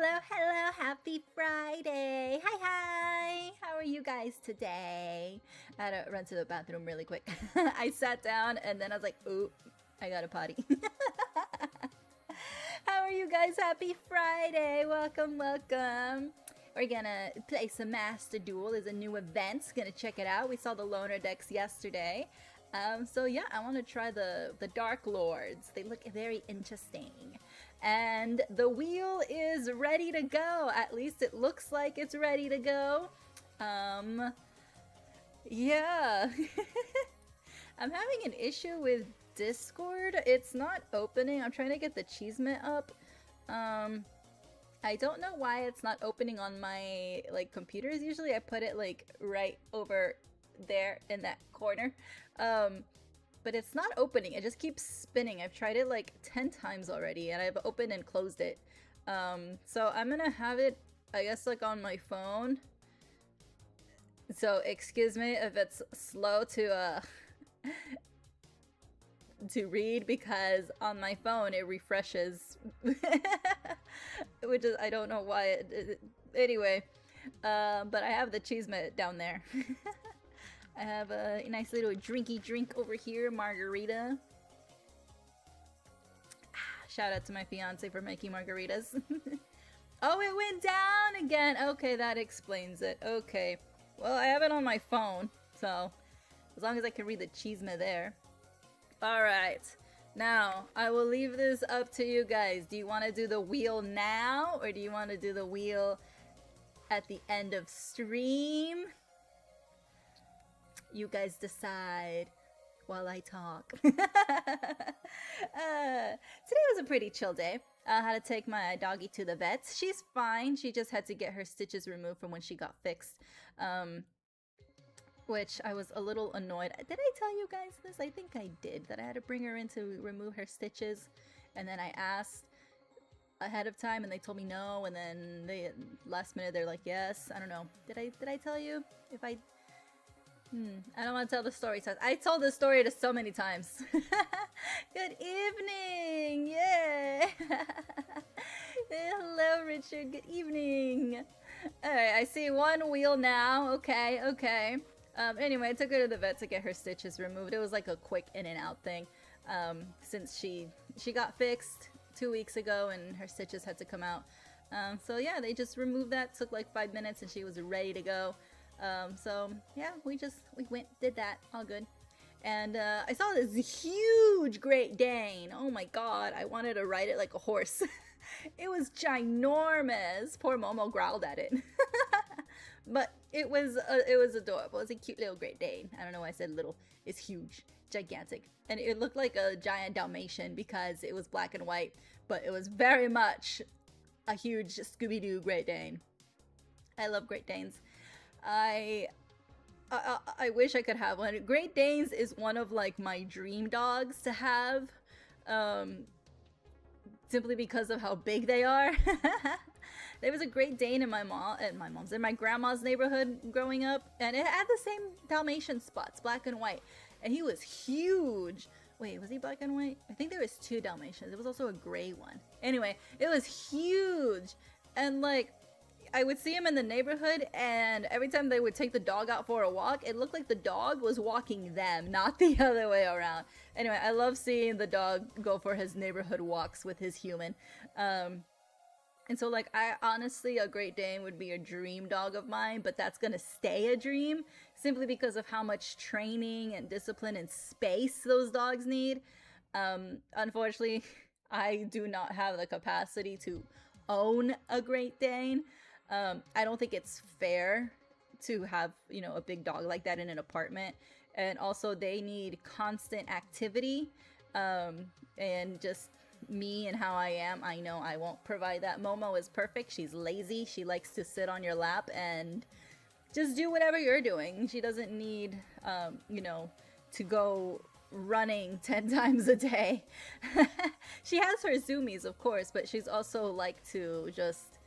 hello, happy Friday. Hi. How are you guys today? I had to run to the bathroom really quick. I sat down and then I was like, ooh, I got a potty. How are you guys? Happy Friday. Welcome. We're gonna play some Master Duel. There's a new event. Gonna check it out. We saw the loner decks yesterday. So yeah, I want to try the Dark Lords. They look very interesting. And the wheel is ready to go. At least it looks like it's ready to go. Yeah. I'm having an issue with Discord. It's not opening. I'm trying to get the achievement up. I don't know why it's not opening on my computers. Usually I put it right over there in that corner. But it's not opening. It just keeps spinning. I've tried it 10 times already and I've opened and closed it. So I'm gonna have it, I guess, on my phone. So excuse me if it's slow to read, because on my phone it refreshes. Which is, I don't know why anyway. But I have the cheesemate down there. I have a nice little drinky drink over here, margarita. Shout out to my fiance for making margaritas. Oh, it went down again. Okay, that explains it. Okay. Well, I have it on my phone, so as long as I can read the cheesemate there. Alright. Now, I will leave this up to you guys. Do you want to do the wheel now, or do you want to do the wheel at the end of stream? You guys decide while I talk. Today was a pretty chill day. I had to take my doggy to the vet. She's fine. She just had to get her stitches removed from when she got fixed. Which I was a little annoyed. Did I tell you guys this? I think I did. That I had to bring her in to remove her stitches. And then I asked ahead of time and they told me no. And then last minute they're like, yes. I don't know. Did I tell you? If I... I don't want to tell the story. I told this story so many times. Good evening! Yay! Hello, Richard. Good evening. Alright, I see one wheel now. Okay. Anyway, I took her to the vet to get her stitches removed. It was a quick in and out thing. Since she got fixed 2 weeks ago and her stitches had to come out. So yeah, they just removed that. Took 5 minutes and she was ready to go. So yeah, we went, did that, all good. And I saw this huge Great Dane. Oh my god, I wanted to ride it like a horse. It was ginormous. Poor Momo growled at it. But it was adorable. It's a cute little Great Dane. I don't know why I said little. It's huge, gigantic. And it looked like a giant Dalmatian because it was black and white, but it was very much a huge Scooby-Doo Great Dane. I love Great Danes. I wish I could have one. Great Danes is one of my dream dogs to have, simply because of how big they are. There was a Great Dane in my grandma's neighborhood growing up, and it had the same Dalmatian spots, black and white, and he was huge. Wait, was he black and white? I think there was 2 Dalmatians. There was also a gray one. Anyway, it was huge, and I would see him in the neighborhood, and every time they would take the dog out for a walk, it looked like the dog was walking them, not the other way around. Anyway, I love seeing the dog go for his neighborhood walks with his human. And so I honestly, a Great Dane would be a dream dog of mine, but that's gonna stay a dream simply because of how much training and discipline and space those dogs need. Unfortunately, I do not have the capacity to own a Great Dane. I don't think it's fair to have, a big dog like that in an apartment. And also they need constant activity. And just me and how I am, I know I won't provide that. Momo is perfect. She's lazy. She likes to sit on your lap and just do whatever you're doing. She doesn't need, to go running 10 times a day. She has her zoomies, of course, but she's also to just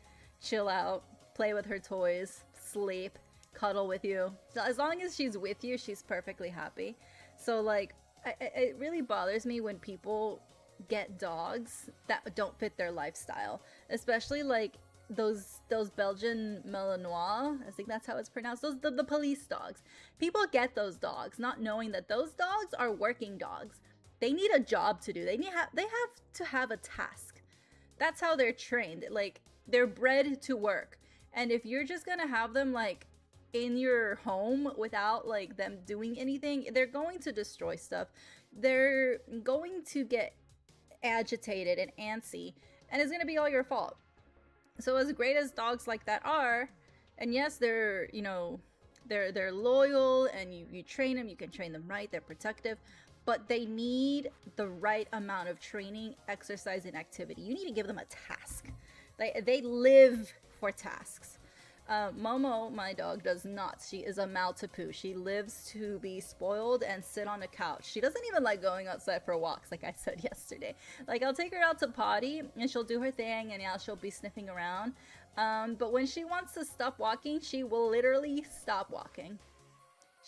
chill out, play with her toys, sleep, cuddle with you. So as long as she's with you, she's perfectly happy. So it really bothers me when people get dogs that don't fit their lifestyle, especially those Belgian Malinois, I think that's how it's pronounced. Those the police dogs. People get those dogs not knowing that those dogs are working dogs. They need a job to do. They have to have a task. That's how they're trained. Like, they're bred to work. And if you're just gonna have them like in your home without like them doing anything, they're going to destroy stuff. They're going to get agitated and antsy, and it's gonna be all your fault. So as great as dogs like that are, and yes, they're, you know, they're loyal, and you train them, you can train them right, they're protective, but they need the right amount of training, exercise, and activity. You need to give them a task. They live for tasks. Momo, my dog, does not. She is a Maltipoo. She lives to be spoiled and sit on a couch. She doesn't even like going outside for walks, like I said yesterday. Like, I'll take her out to potty, and she'll do her thing, and yeah, she'll be sniffing around. But when she wants to stop walking, she will literally stop walking.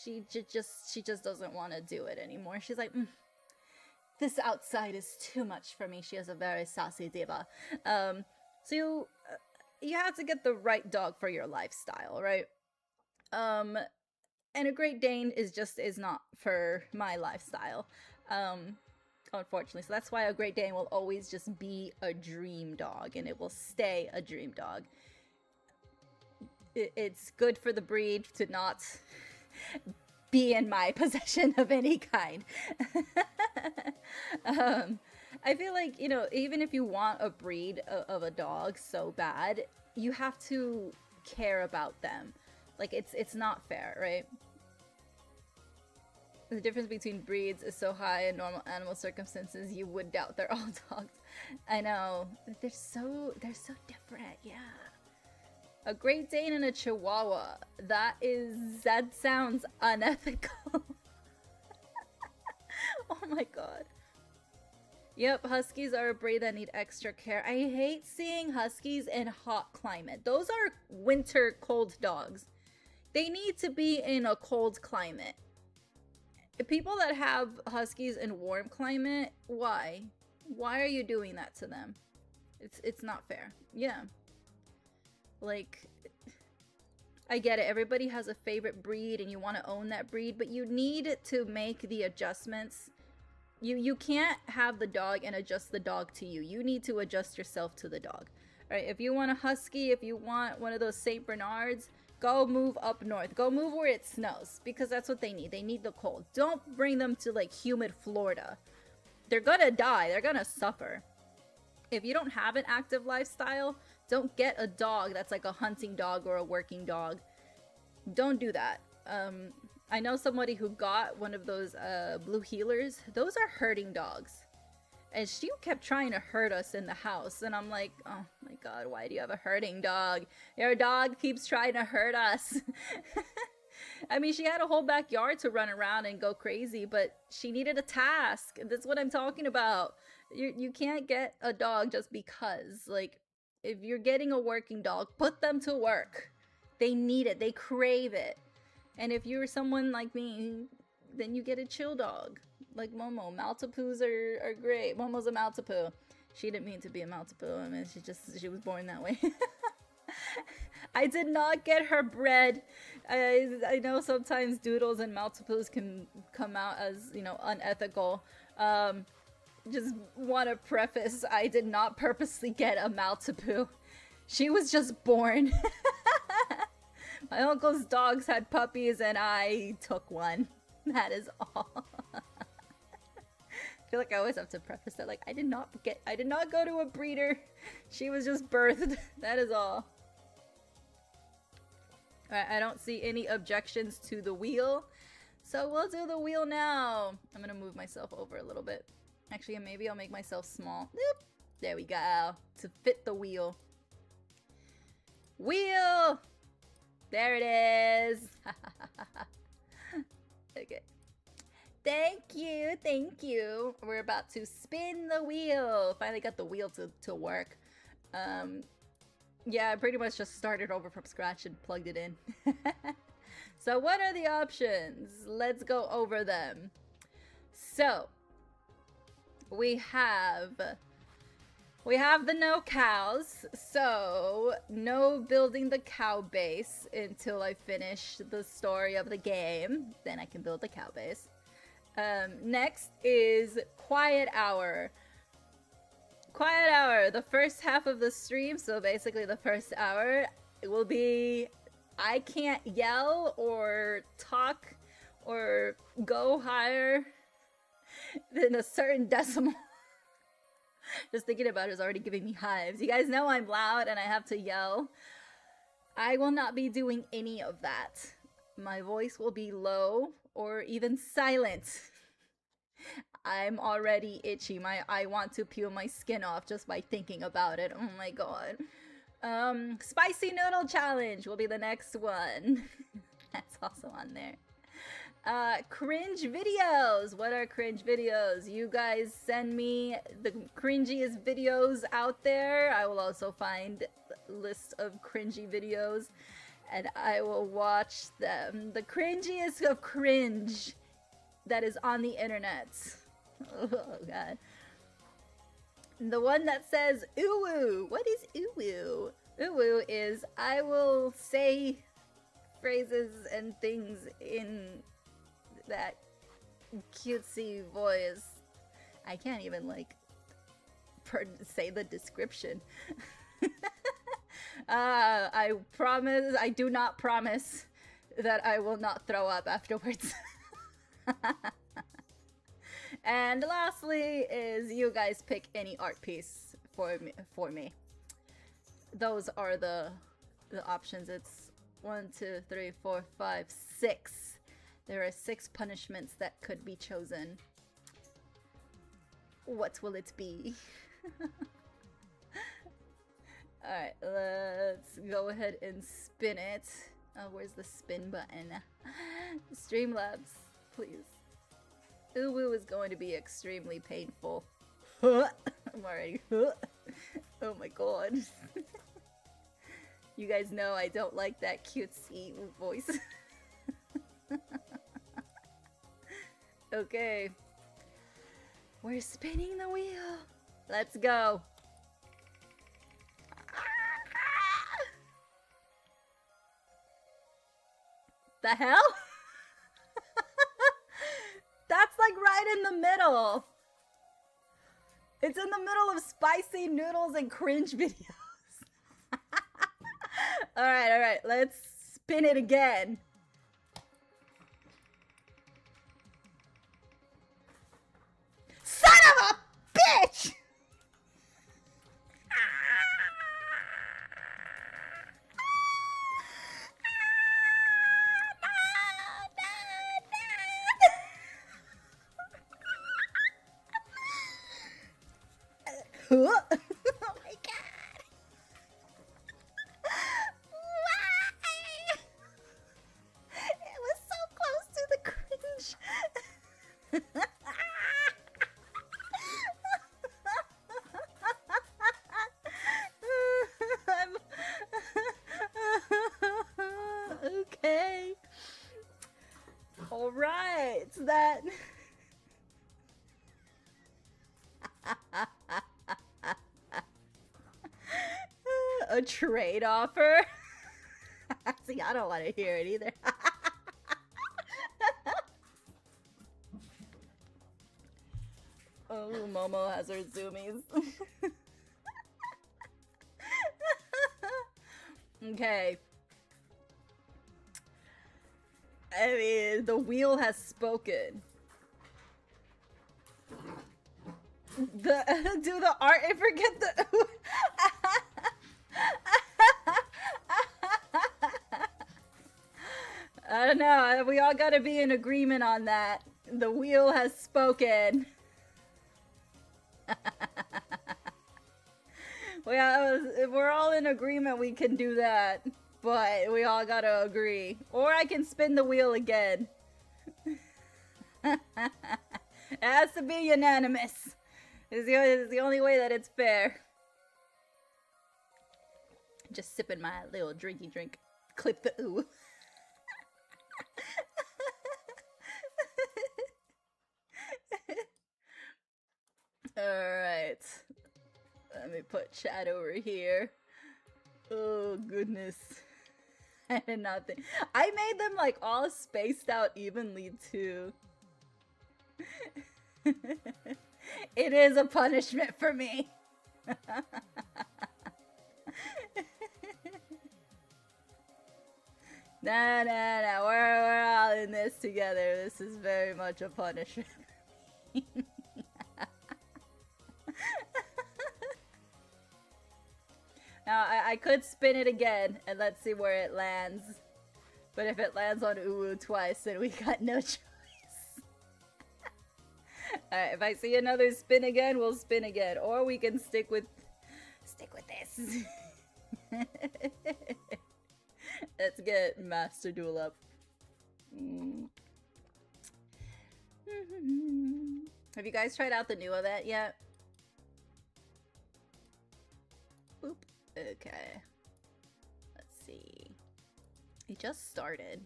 She just doesn't want to do it anymore. She's like, this outside is too much for me. She is a very sassy diva. So you have to get the right dog for your lifestyle, right? And a Great Dane is not for my lifestyle, unfortunately. So that's why a Great Dane will always just be a dream dog, and it will stay a dream dog. It's good for the breed to not be in my possession of any kind. I feel like, you know, even if you want a breed of a dog so bad, you have to care about them. Like, it's not fair, right? The difference between breeds is so high in normal animal circumstances, you would doubt they're all dogs. I know. They're so different, yeah. A Great Dane and a Chihuahua. That sounds unethical. Oh my god. Yep, Huskies are a breed that need extra care. I hate seeing Huskies in hot climate. Those are winter cold dogs. They need to be in a cold climate. People that have Huskies in warm climate, why? Why are you doing that to them? It's not fair. Yeah. Like, I get it. Everybody has a favorite breed and you want to own that breed, but you need to make the adjustments. You can't have the dog and adjust the dog to you. You need to adjust yourself to the dog. Right? If you want a Husky, if you want one of those St. Bernards, go move up north. Go move where it snows, because that's what they need. They need the cold. Don't bring them to like humid Florida. They're gonna die. They're gonna suffer. If you don't have an active lifestyle, don't get a dog that's like a hunting dog or a working dog. Don't do that. I know somebody who got one of those blue healers. Those are herding dogs. And she kept trying to hurt us in the house. And I'm like, oh my god, why do you have a herding dog? Your dog keeps trying to hurt us. I mean, she had a whole backyard to run around and go crazy, but she needed a task. That's what I'm talking about. You can't get a dog just because. Like, if you're getting a working dog, put them to work. They need it. They crave it. And if you're someone like me, then you get a chill dog. Like Momo. Maltipoos are great. Momo's a Maltipoo. She didn't mean to be a Maltipoo. I mean, she was born that way. I did not get her bred. I know sometimes Doodles and Maltipoos can come out as, you know, unethical. Just want to preface, I did not purposely get a Maltipoo. She was just born. My uncle's dogs had puppies and I took one. That is all. I feel like I always have to preface that, like, I did not go to a breeder. She was just birthed. That is all. Alright, I don't see any objections to the wheel. So we'll do the wheel now. I'm gonna move myself over a little bit. Actually, maybe I'll make myself small. Nope. There we go. To fit the wheel. Wheel! There it is. Okay. Thank you. Thank you. We're about to spin the wheel. Finally got the wheel to work. Yeah, I pretty much just started over from scratch and plugged it in. So what are the options? Let's go over them. So we have We have the no cows, so no building the cow base until I finish the story of the game. Then I can build the cow base. Next is quiet hour. Quiet hour, the first half of the stream, so basically the first hour, it will be I can't yell or talk or go higher than a certain decimal. Just thinking about it is already giving me hives. You guys know I'm loud and I have to yell. I will not be doing any of that. My voice will be low or even silent. I'm already itchy. I want to peel my skin off just by thinking about it. Oh my god. Spicy noodle challenge will be the next one. That's also on there. Cringe videos. What are cringe videos? You guys send me the cringiest videos out there. I will also find a list of cringy videos and I will watch them. The cringiest of cringe that is on the internet. Oh god. The one that says ooh. What is ooh? Ooh is I will say phrases and things in that cutesy voice. I can't even like say the description. I promise, I do not promise that I will not throw up afterwards. And lastly is you guys pick any art piece for me. Those are the options. It's 1, 2, 3, 4, 5, 6. There are 6 punishments that could be chosen. What will it be? Alright, let's go ahead and spin it. Oh, where's the spin button? Streamlabs, please. Uwu is going to be extremely painful. I'm already. Oh my god. You guys know I don't like that cutesy voice. Okay. We're spinning the wheel. Let's go. The hell? That's like right in the middle. It's in the middle of spicy noodles and cringe videos. Alright, let's spin it again. Son of a bitch! Oh my god! Why? It was so close to the cringe. Okay. All right. That. A trade offer? See, I don't want to hear it either. Oh, Momo has her zoomies. Okay. I mean, the wheel has spoken. Do the art and forget the. I don't know. We all gotta be in agreement on that. The wheel has spoken. If we're all in agreement, we can do that. But we all gotta agree. Or I can spin the wheel again. It has to be unanimous. It's the only way that it's fair. Just sipping my little drinky drink. Clip the ooh. Alright. Let me put chat over here. Oh, goodness. I did not think. I made them like all spaced out evenly too. It is a punishment for me. Nah, we're all in this together. This is very much a punishment. Now, I could spin it again, and let's see where it lands. But if it lands on Uwu twice, then we got no choice. Alright, if I see another spin again, we'll spin again. Or we can stick with this. Let's get Master Duel up. Have you guys tried out the new event yet? Boop. Okay. Let's see. It just started.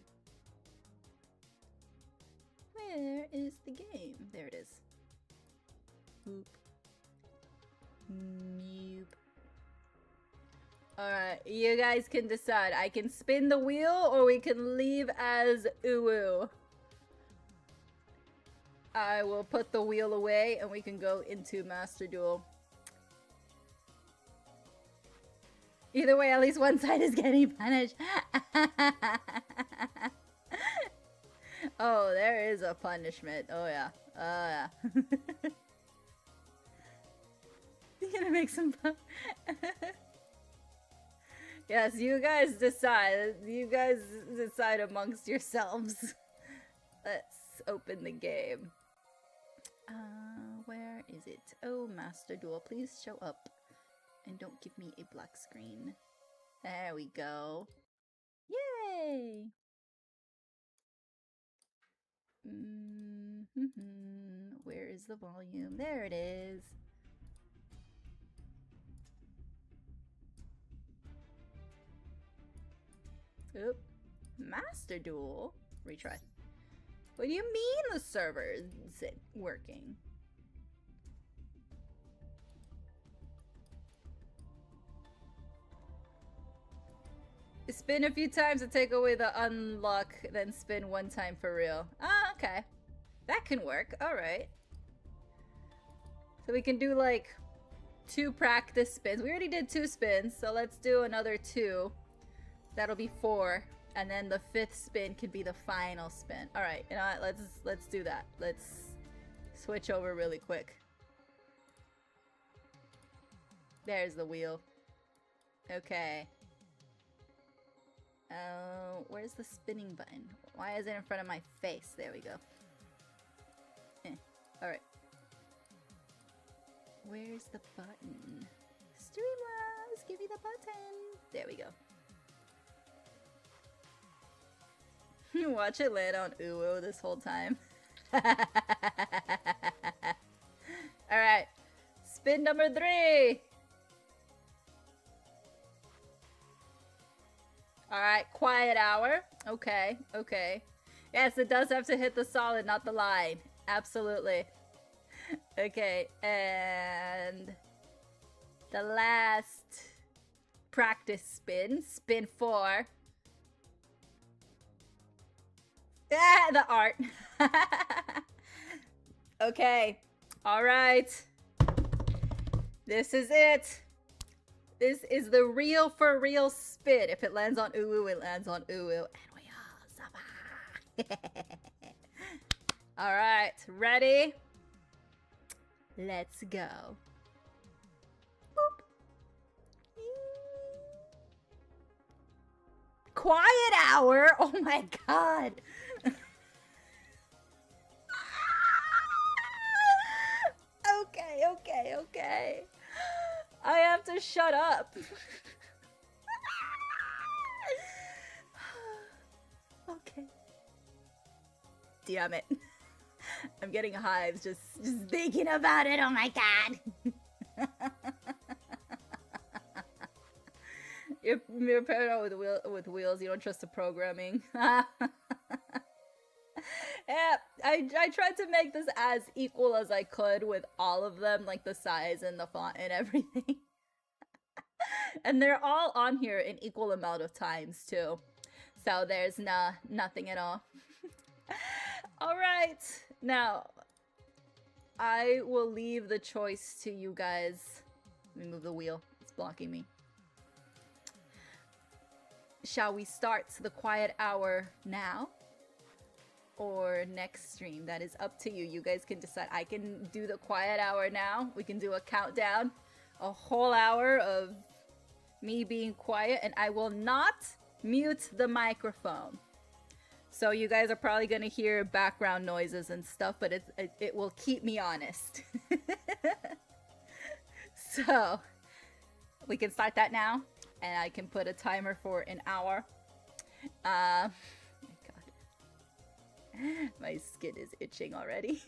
Where is the game? There it is. Boop. Nope. Alright, you guys can decide. I can spin the wheel or we can leave as Uwu. I will put the wheel away and we can go into Master Duel. Either way, at least one side is getting punished. Oh, there is a punishment. Oh yeah. Oh yeah. You're gonna make some fun. Yes, you guys decide. You guys decide amongst yourselves. Let's open the game. Where is it? Oh, Master Duel, please show up. And don't give me a black screen. There we go. Yay! Where is the volume? There it is. Oop. Master Duel? Retry. What do you mean the server isn't working? Spin a few times to take away the unlock, then spin one time for real. Ah, okay. That can work. Alright. So we can do like 2 practice spins. We already did 2 spins, so let's do another 2. That'll be 4. And then the 5th spin could be the final spin. Alright, you know what? Let's do that. Let's switch over really quick. There's the wheel. Okay. Where's the spinning button? Why is it in front of my face? There we go. Alright. Where's the button? Streamlabs, give me the button. There we go. Watch it land on Uwu this whole time. Alright. Spin number 3. Alright, quiet hour. Okay, okay. Yes, it does have to hit the solid, not the line. Absolutely. Okay, and the last practice spin. Spin 4. Ah, the art. Okay. Alright. This is it. This is the real for real spin. If it lands on Uwu, it lands on Uwu. And we all suffer. Alright, ready? Let's go. Boop. Quiet hour? Oh my god. Okay. I have to shut up. Okay. Damn it. I'm getting hives just thinking about it. Oh my god. You're paranoid with wheels. You don't trust the programming. Yeah, I tried to make this as equal as I could with all of them, like the size and the font and everything. And they're all on here in equal amount of times too. So there's nothing at all. Alright. Now, I will leave the choice to you guys. Let me move the wheel. It's blocking me. Shall we start the quiet hour now? Or next stream? That is up to you. You guys can decide. I can do the quiet hour now. We can do a countdown. A whole hour of me being quiet. And I will not mute the microphone. So you guys are probably going to hear background noises and stuff. But it will keep me honest. So we can start that now. And I can put a timer for an hour. My skin is itching already.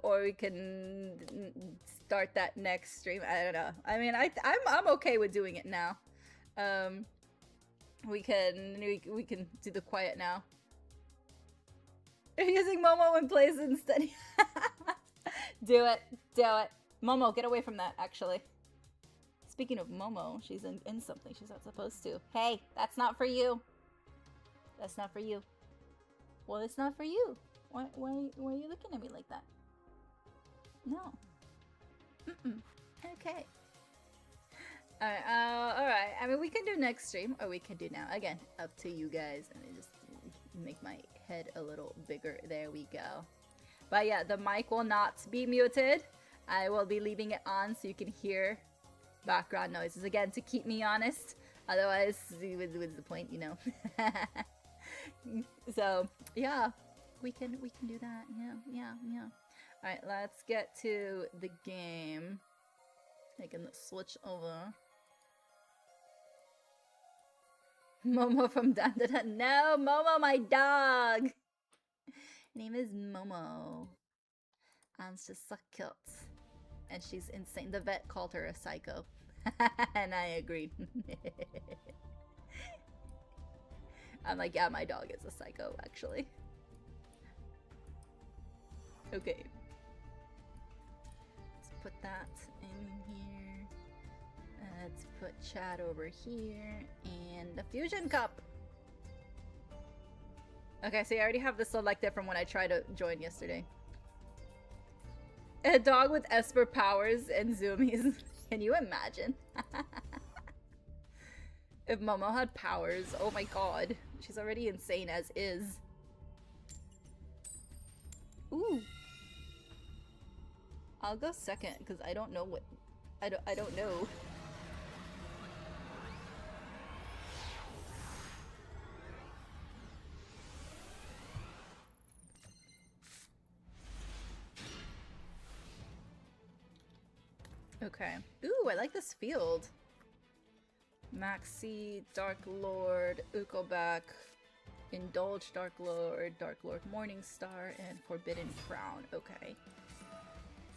Or we can start that next stream. I don't know. I mean, I'm okay with doing it now. We can do the quiet now. You're using Momo in place instead. Do it. Momo, get away from that, actually. Speaking of Momo, she's in something she's not supposed to. Hey, that's not for you. That's not for you. Well, it's not for you. Why are you looking at me like that? No. Okay. Alright. I mean, we can do next stream, or we can do now. Again, up to you guys. And I just make my head a little bigger. There we go. But yeah, the mic will not be muted. I will be leaving it on so you can hear background noises. Again, to keep me honest. Otherwise, what's the point, you know? So yeah, we can do that. Yeah. All right, let's get to the game. I can switch over. Momo from Dan Da Da. No, Momo, my dog. Her name is Momo, and she's so cute, and she's insane. The vet called her a psycho, and I agreed. I'm like, yeah, my dog is a psycho, actually. Okay. Let's put that in here. Let's put chat over here. And the fusion cup. Okay, so I already have this selected from when I tried to join yesterday. A dog with Esper powers and zoomies. Can you imagine? If Momo had powers, oh my god. She's already insane as is. Ooh. I'll go second, because I don't know what... I don't know. Okay. Ooh, I like this field. Maxi, Dark Lord, Ukobak, Indulge Dark Lord Morningstar, and Forbidden Crown. Okay.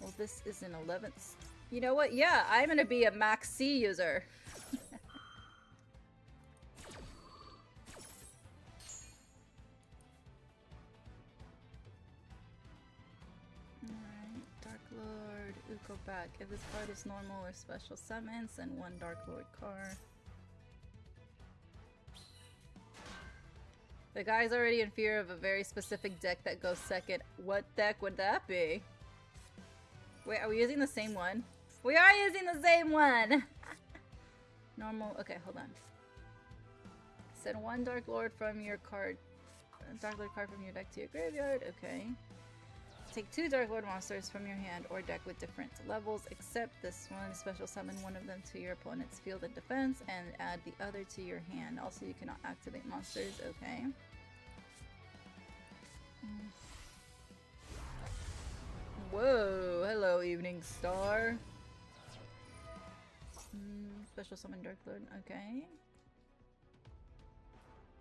Well, this is an 11th. You know what? Yeah, I'm gonna be a Maxi user. Alright, Dark Lord, Ukobak. If this card is normal or special summon, send one Dark Lord card. The guy's already in fear of a very specific deck that goes second. What deck would that be? Wait, are we using the same one? We are using the same one! Normal. Okay, hold on. Send one Dark Lord from your card. Dark Lord card from your deck to your graveyard. Okay. Take two Dark Lord monsters from your hand or deck with different levels, except this one. Special summon one of them to your opponent's field and defense, and add the other to your hand. Also, you cannot activate monsters. Okay. Whoa! Hello, Evening Star. Special summon Dark Lord. Okay.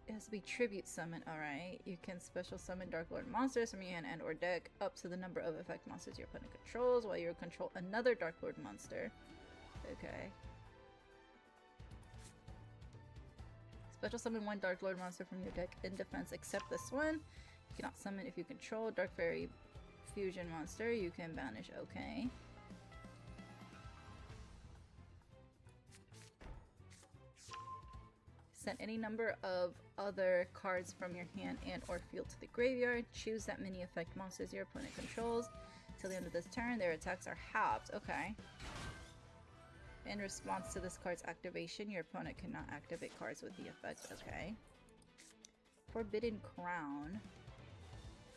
It has to be tribute summon. Alright. You can special summon Dark Lord monsters from your hand and or deck up to the number of effect monsters your opponent controls while you control another Dark Lord monster. Okay. Special summon one Dark Lord monster from your deck in defense except this one. You cannot summon if you control Dark Fairy fusion monster. You can banish. Okay. Send any number of other cards from your hand and or field to the graveyard. Choose that many effect monsters your opponent controls. Till the end of this turn, their attacks are halved. Okay. In response to this card's activation, your opponent cannot activate cards with the effect. Okay. Forbidden Crown.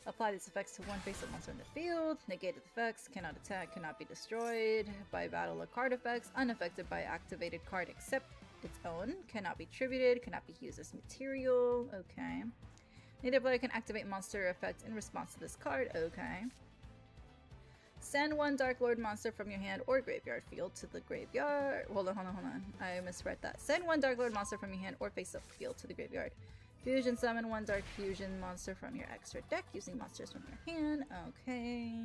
Apply these effects to one face-up monster in the field. Negated effects. Cannot attack. Cannot be destroyed by battle or card effects. Unaffected by activated card except its own. Cannot be tributed. Cannot be used as material. Okay. Neither player can activate monster effects in response to this card. Okay. Send one Dark Lord monster from your hand or graveyard field to the graveyard. Hold on. I misread that. Send one Dark Lord monster from your hand or face-up field to the graveyard. Fusion summon one Dark Fusion monster from your extra deck using monsters from your hand. Okay.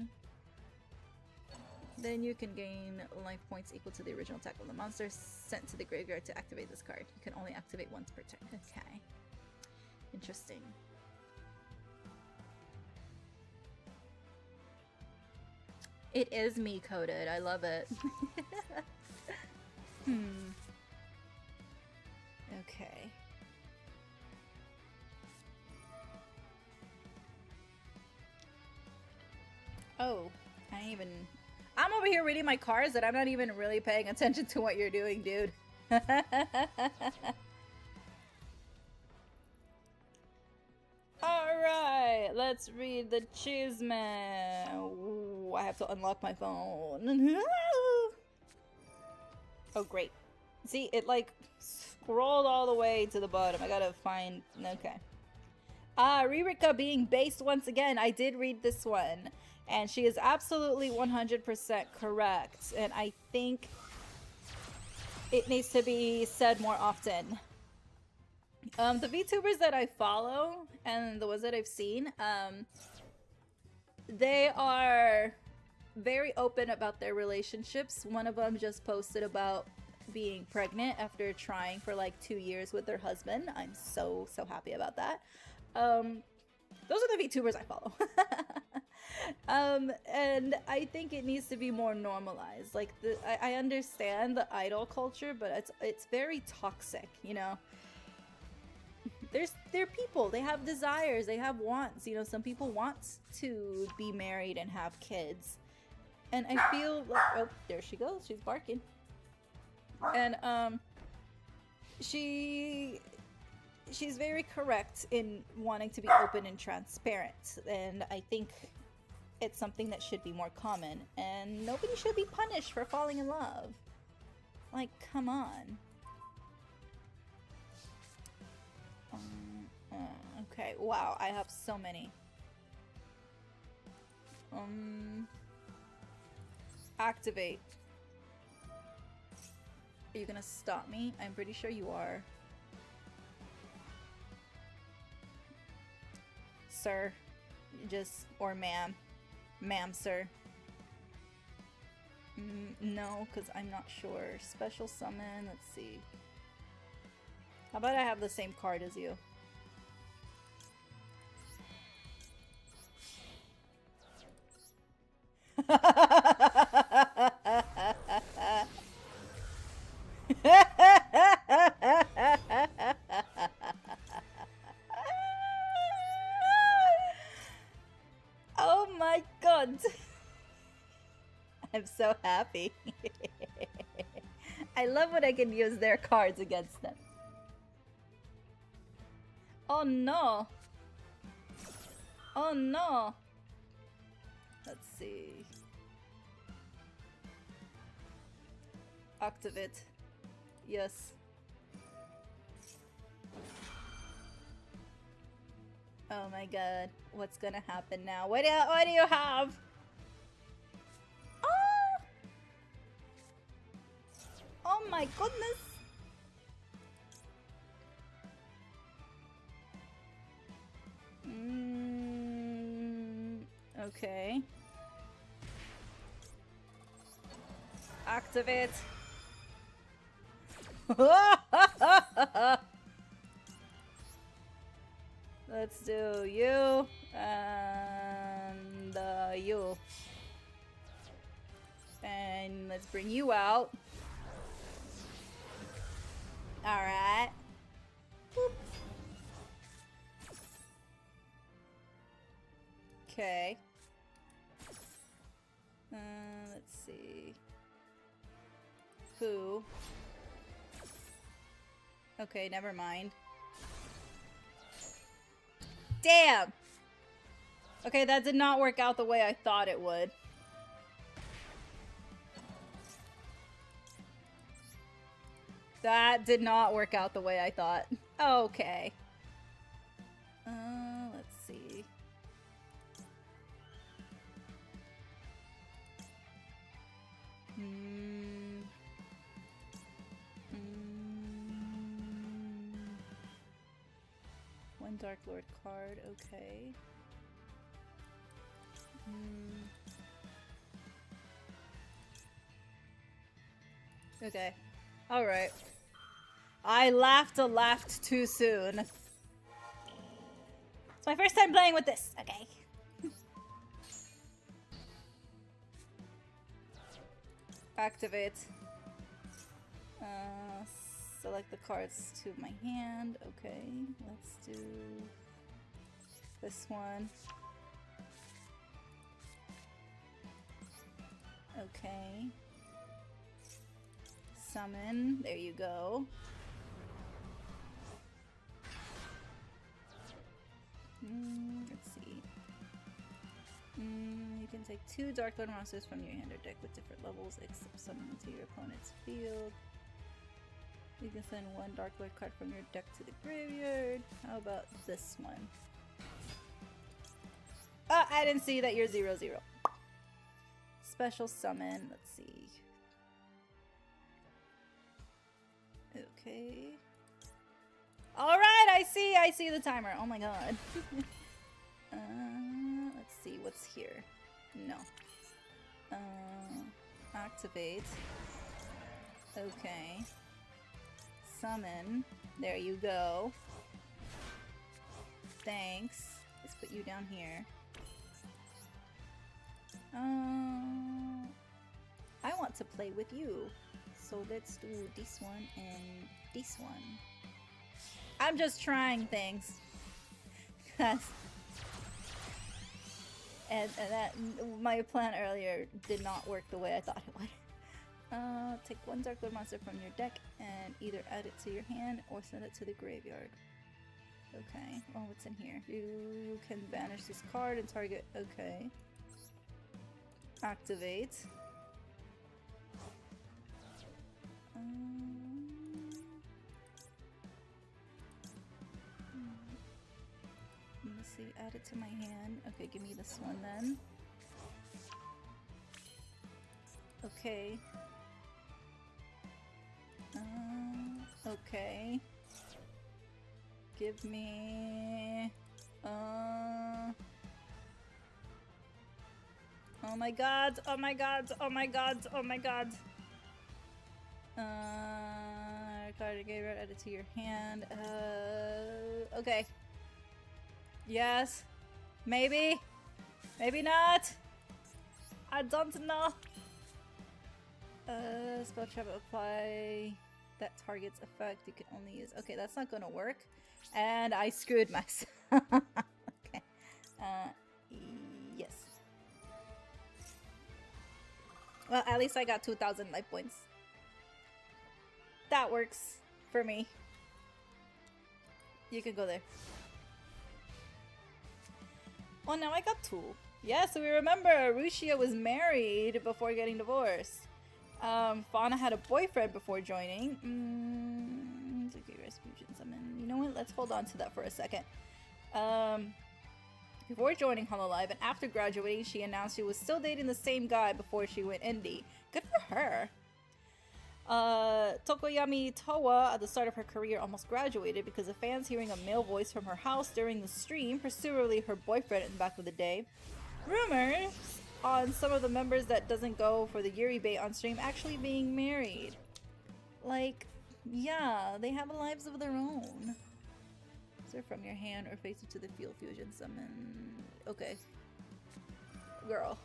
Then you can gain life points equal to the original attack of the monster sent to the graveyard to activate this card. You can only activate once per turn. Okay. Interesting. It is me coded. I love it. Okay. Oh, I'm over here reading my cards and I'm not even really paying attention to what you're doing, dude. Alright, let's read the chisme. Ooh, I have to unlock my phone. Oh, great. See, it like scrolled all the way to the bottom. I gotta find... Okay. Ririka being based once again. I did read this one. And she is absolutely 100% correct. And I think it needs to be said more often. The VTubers that I follow and the ones that I've seen, they are very open about their relationships. One of them just posted about being pregnant after trying for like 2 years with their husband. I'm so happy about that. Those are the VTubers I follow. And I think it needs to be more normalized. Like, I understand the idol culture, but it's very toxic, you know? They're people. They have desires. They have wants. You know, some people want to be married and have kids. And I feel like... Oh, there she goes. She's barking. And, she's very correct in wanting to be open and transparent. And I think it's something that should be more common. And nobody should be punished for falling in love. Like, come on. Okay, wow, I have so many. Activate. Are you gonna stop me? I'm pretty sure you are. Sir. Just, or ma'am. Ma'am, sir. No, because I'm not sure. Special summon, let's see. How about I have the same card as you? Oh my god! I'm so happy. I love when I can use their cards against them. Oh no! Oh no! Let's see. Activate. Yes. Oh my god. What's gonna happen now? What do you have? Oh! Oh my goodness! Okay. Activate. Let's do you and you. And let's bring you out. Alright. Okay. Let's see. Who? Okay, never mind. Damn! Okay, that did not work out the way I thought it would. That did not work out the way I thought. Okay. Let's see. One Dark Lord card, okay. Okay. Alright. I laughed too soon. It's my first time playing with this. Okay. Activate. Select the cards to my hand. Okay. Let's do this one. Okay. Summon. There you go. Let's see. You can take 2 Dark Lord monsters from your hand or deck with different levels, except summon to your opponent's field. You can send 1 Dark Lord card from your deck to the graveyard. How about this one? Oh, I didn't see that you're 0/0. Special summon. Let's see. Okay. Alright, I see the timer. Oh my god. Let's see what's here. No. Activate. Okay. Summon. There you go. Thanks. Let's put you down here. I want to play with you. So let's do this one and this one. I'm just trying things. and that my plan earlier did not work the way I thought it would. Take 1 Dark Lord monster from your deck and either add it to your hand or send it to the graveyard. Okay. Oh, what's in here? You can banish this card and target. Okay. Activate. Let's see, add it to my hand. Okay, give me this one then. Okay. Okay. Give me... Oh my god, oh my god, oh my god, oh my god. Card to graveyard, add it to your hand. Okay. Yes. Maybe. Maybe not. I don't know. Spell trap apply that target's effect you can only use. Okay, that's not gonna work. And I screwed myself. Okay. Yes. Well, at least I got 2,000 life points. That works for me. You can go there. Oh, now I got 2. Yeah, so we remember Yugioh was married before getting divorced. Fauna had a boyfriend before joining. Okay, Respusion Summon. You know what? Let's hold on to that for a second. Before joining Hololive and after graduating, she announced she was still dating the same guy before she went indie. Good for her. Tokoyami Towa, at the start of her career, almost graduated because of fans hearing a male voice from her house during the stream, presumably her boyfriend in the back of the day. Rumors on some of the members that doesn't go for the Yuri bait on stream actually being married. Like, yeah, they have lives of their own. Serve from your hand or face it to the field fusion summon. Okay. Girl.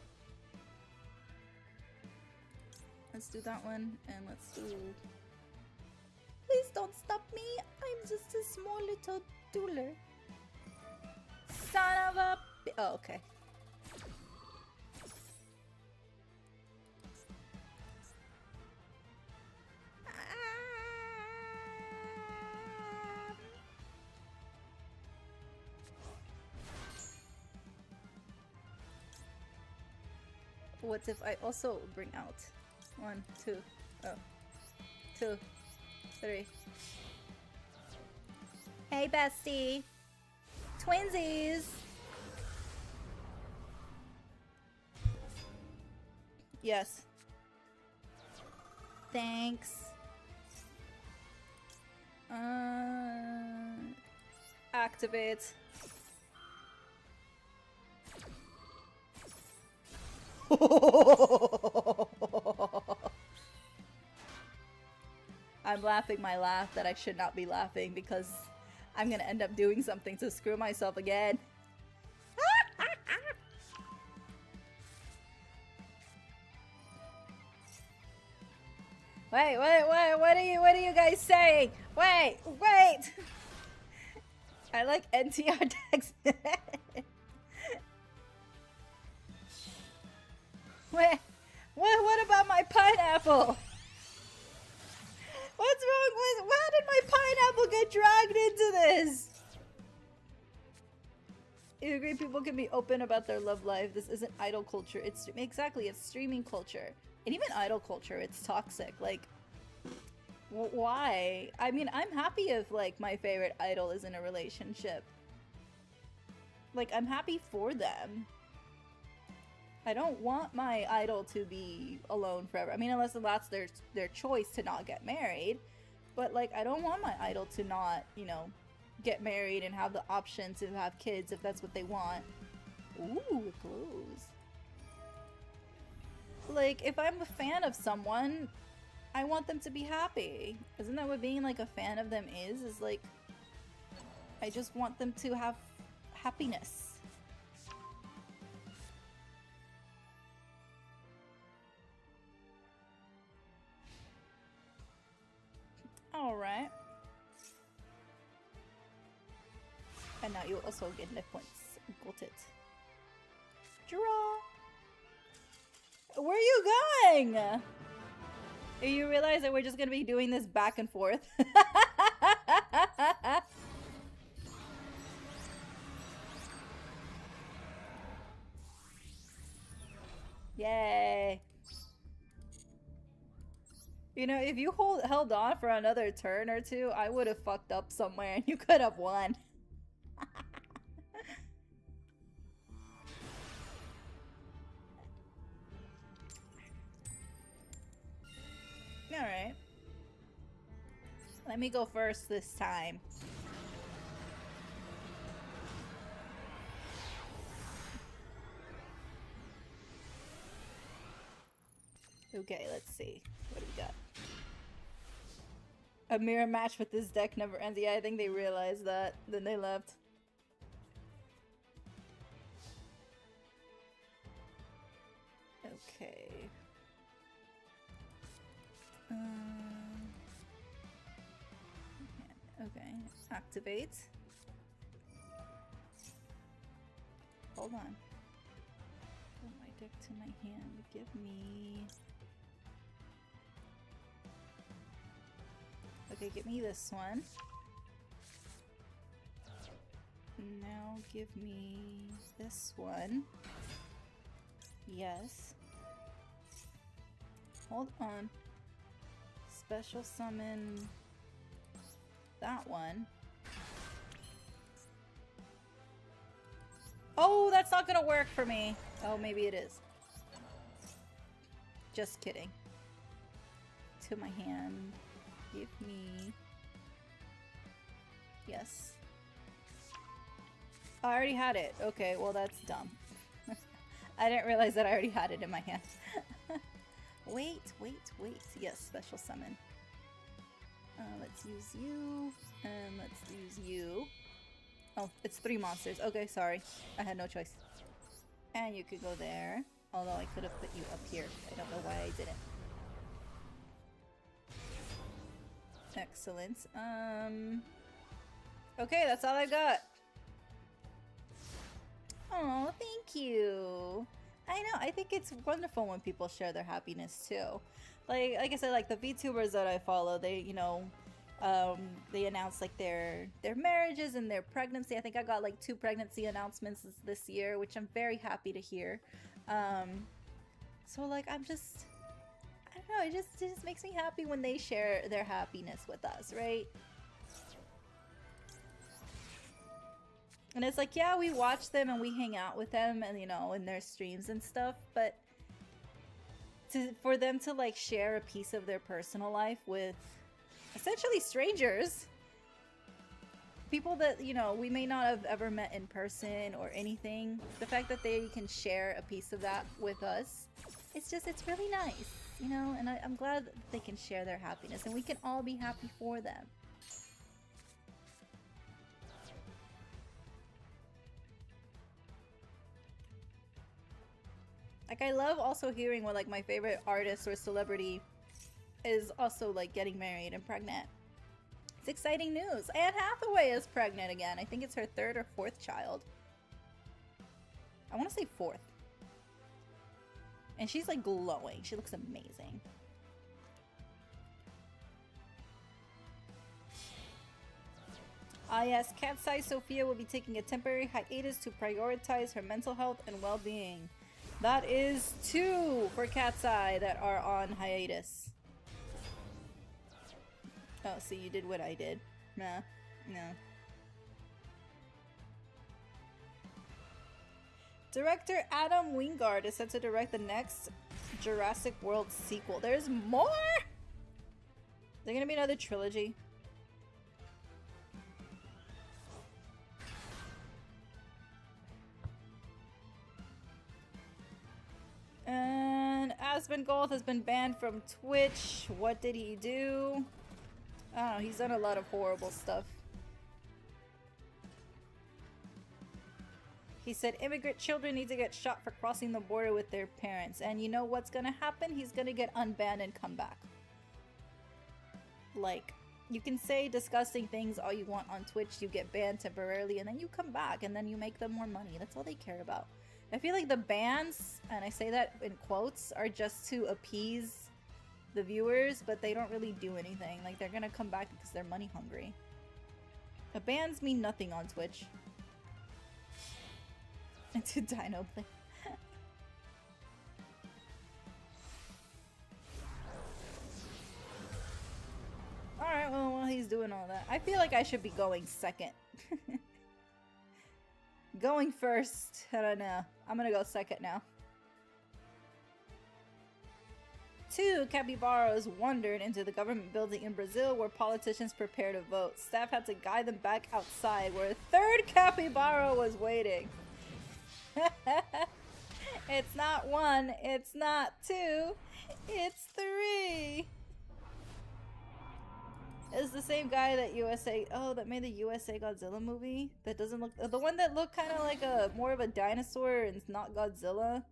Let's do that one, and let's do... Please don't stop me. I'm just a small little dueler. Son of a... Oh, okay. What if I also bring out 1, 2, oh, 2, 3. Hey, bestie. Twinsies. Yes. Thanks. Activate. I'm laughing my laugh that I should not be laughing because I'm gonna end up doing something to screw myself again. Wait, what are you guys saying? Wait! I like NTR decks. Wait, what about my pineapple? What's wrong with... How did my pineapple get dragged into this? You agree people can be open about their love life. This isn't idol culture. It's... Exactly, it's streaming culture. And even idol culture, it's toxic. Like, why? I mean, I'm happy if, like, my favorite idol is in a relationship. Like, I'm happy for them. I don't want my idol to be alone forever. I mean, unless that's their choice to not get married. But, like, I don't want my idol to not, you know, get married and have the option to have kids if that's what they want. Ooh, it glows. Like, if I'm a fan of someone, I want them to be happy. Isn't that what being, like, a fan of them is? Is, like, I just want them to have happiness. Alright. And now you also get life points. Got it. Draw! Where are you going? You realize that we're just gonna be doing this back and forth? Yay! You know, if you held on for another turn or two, I would have fucked up somewhere and you could have won. Alright. Let me go first this time. Okay, let's see. What do we got? A mirror match with this deck never ends. Yeah, I think they realized that. Then they left. Okay. Okay. Activate. Hold on. Put my deck to my hand. Give me... Okay, give me this one. Now give me this one. Yes. Hold on. Special summon that one. Oh, that's not gonna work for me. Oh, maybe it is. Just kidding. To my hand. Give me... Yes. Oh, I already had it. Okay, well that's dumb. I didn't realize that I already had it in my hand. Wait. Yes, special summon. Let's use you. And let's use you. Oh, it's 3 monsters. Okay, sorry. I had no choice. And you could go there. Although I could have put you up here. I don't know why I didn't. Excellent. Okay, that's all I got. Oh, thank you. I know, I think it's wonderful when people share their happiness too. Like I said, like the VTubers that I follow, they, you know, they announce like their marriages and their pregnancy. I think I got like 2 pregnancy announcements this year, which I'm very happy to hear. So like I'm just, I don't know, it just makes me happy when they share their happiness with us, right? And it's like, yeah, we watch them and we hang out with them and, you know, in their streams and stuff, but for them to like share a piece of their personal life with essentially strangers, people that, you know, we may not have ever met in person or anything, the fact that they can share a piece of that with us, it's really nice, you know, and I'm glad that they can share their happiness and we can all be happy for them. Like, I love also hearing when, like, my favorite artist or celebrity is also, like, getting married and pregnant. It's exciting news. Anne Hathaway is pregnant again. I think it's her 3rd or 4th child. I want to say 4th. And she's, like, glowing. She looks amazing. Ah yes, Cat's Eye Sophia will be taking a temporary hiatus to prioritize her mental health and well-being. That is 2 for Cat's Eye that are on hiatus. Oh, so you did what I did. Nah, no. Director Adam Wingard is set to direct the next Jurassic World sequel. There's more? Is there gonna be another trilogy? And Asmongold has been banned from Twitch. What did he do? I don't know, he's done a lot of horrible stuff. He said immigrant children need to get shot for crossing the border with their parents. And you know what's gonna happen? He's gonna get unbanned and come back. Like, you can say disgusting things all you want on Twitch, you get banned temporarily, and then you come back, and then you make them more money. That's all they care about. I feel like the bans, and I say that in quotes, are just to appease the viewers, but they don't really do anything. Like, they're gonna come back because they're money hungry. The bans mean nothing on Twitch. Into Dino Play. Alright, well, while he's doing all that, I feel like I should be going second. Going first, I don't know. I'm gonna go second now. 2 capybaras wandered into the government building in Brazil where politicians prepared to vote. Staff had to guide them back outside where a 3rd capybara was waiting. It's not 1, it's not 2, it's 3. It's the same guy that that made the USA Godzilla movie. That doesn't look, the one that looked kind of like more of a dinosaur and it's not Godzilla.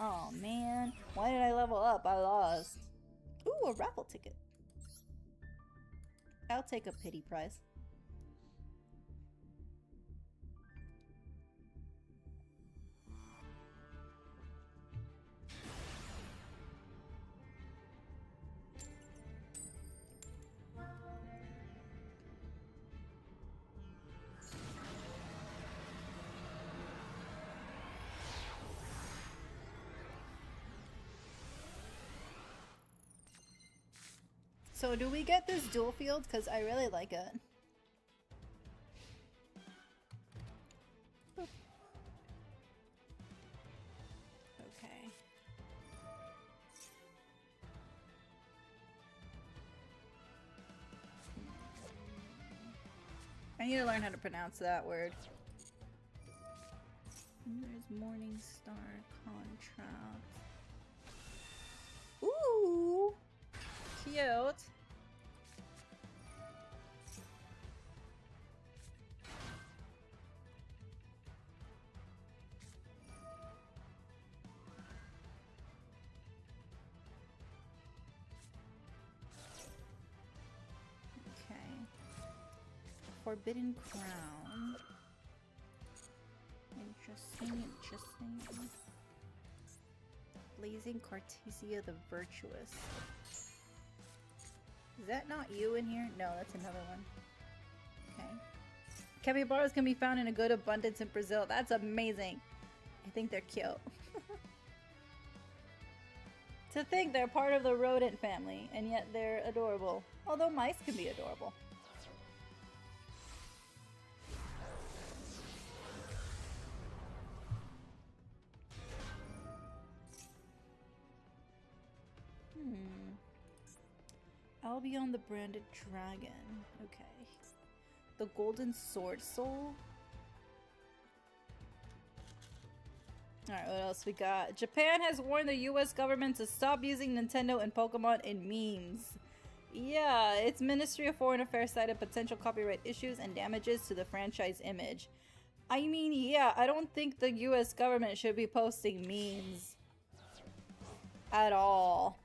Oh man, why did I level up? I lost. Ooh, a raffle ticket. I'll take a pity prize. So do we get this dual field? Because I really like it. Okay. I need to learn how to pronounce that word. There's Morningstar contract. Ooh! Cute! Forbidden Crown. Interesting, interesting. Blazing Cartesia the Virtuous. Is that not you in here? No, that's another one. Okay. Capybaras can be found in a good abundance in Brazil. That's amazing. I think they're cute. To think they're part of the rodent family, and yet they're adorable. Although mice can be adorable. Albion the Branded Dragon. Okay. The Golden Sword Soul. Alright, what else we got? Japan has warned the US government to stop using Nintendo and Pokemon in memes. Yeah, its Ministry of Foreign Affairs cited potential copyright issues and damages to the franchise image. I mean, yeah, I don't think the US government should be posting memes. At all.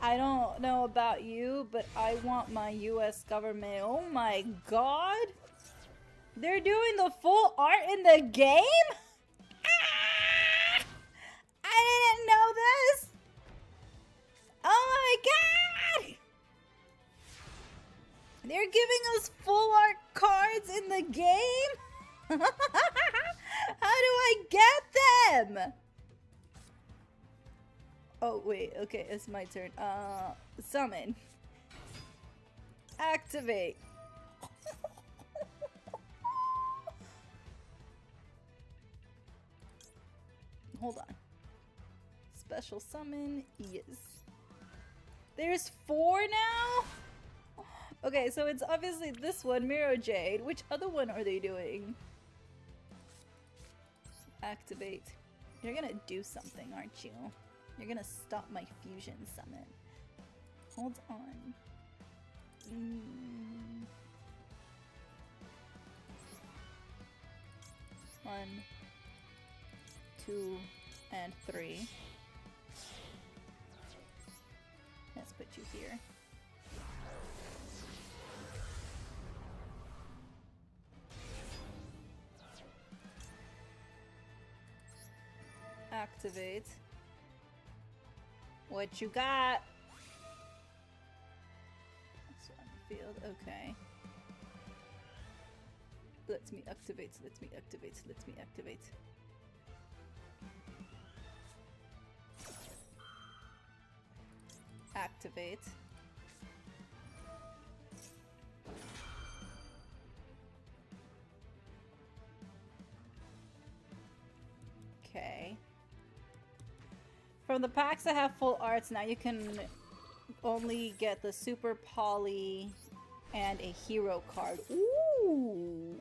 I don't know about you, but I want my US government. Oh my god! They're doing the full art in the game? Ah! I didn't know this! Oh my god! They're giving us full art cards in the game? How do I get them? Oh, wait. Okay, it's my turn. Summon. Activate. Hold on. Special summon. Yes. There's 4 now? Okay, so it's obviously this one, Mirror Jade. Which other one are they doing? Activate. You're gonna do something, aren't you? You're gonna stop my fusion summon. Hold on. 1, 2, and 3. Let's put you here. Activate. What you got? That's on the field. Okay. Let me activate. Let me activate. Let me activate. Activate. Okay. From the packs that have full arts, now you can only get the Super Poly and a hero card. Ooh!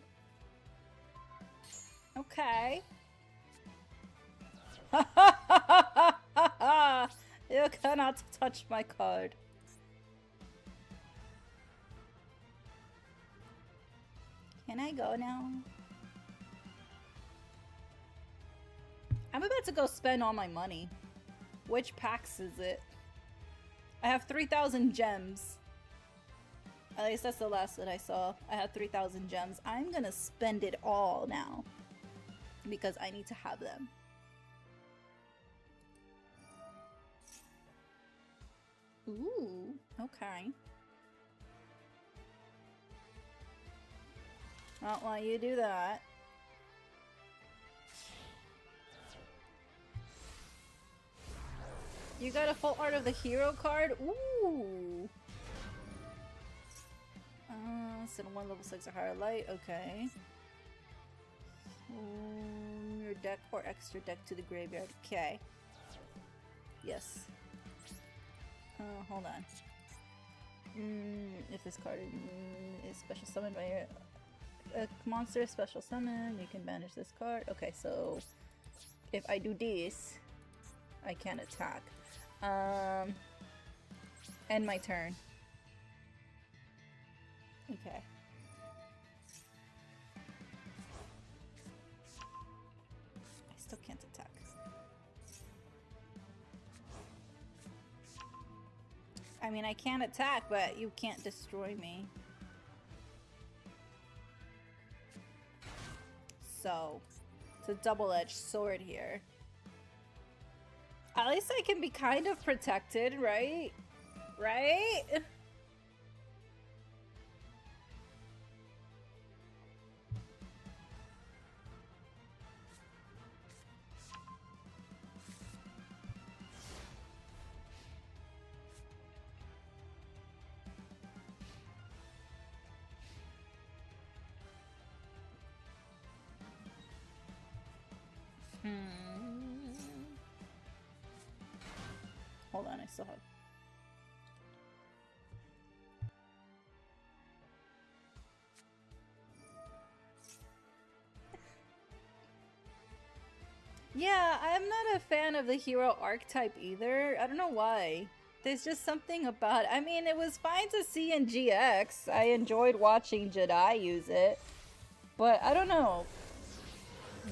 Okay. You cannot touch my card. Can I go now? I'm about to go spend all my money. Which packs is it? I have 3,000 gems. At least that's the last that I saw. I had 3,000 gems. I'm gonna spend it all now. Because I need to have them. Ooh, okay. Not why you do that. You got a full art of the hero card? Ooh! Send 1 level 6 or higher light, okay. Your deck or extra deck to the graveyard, okay. Yes. Hold on. If this card is special summoned by a monster special summon, you can banish this card. Okay, so if I do this, I can't attack. End my turn. Okay. I still can't attack. I mean, I can't attack, but you can't destroy me. so it's a double-edged sword here. At least I can be kind of protected, right? Right? Hold on, I still have... Yeah, I'm not a fan of the hero archetype either. I don't know why. There's just something about... I mean, it was fine to see in GX. I enjoyed watching Jedi use it. But I don't know.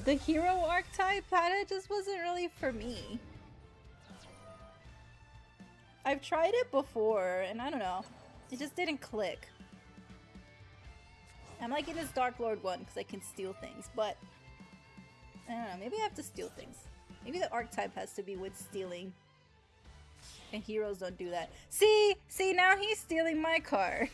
The hero archetype kinda just wasn't really for me. I've tried it before, and I don't know. It just didn't click. I'm liking this Dark Lord one because I can steal things, but I don't know, maybe I have to steal things. Maybe the archetype has to be with stealing. And heroes don't do that. See, now he's stealing my car.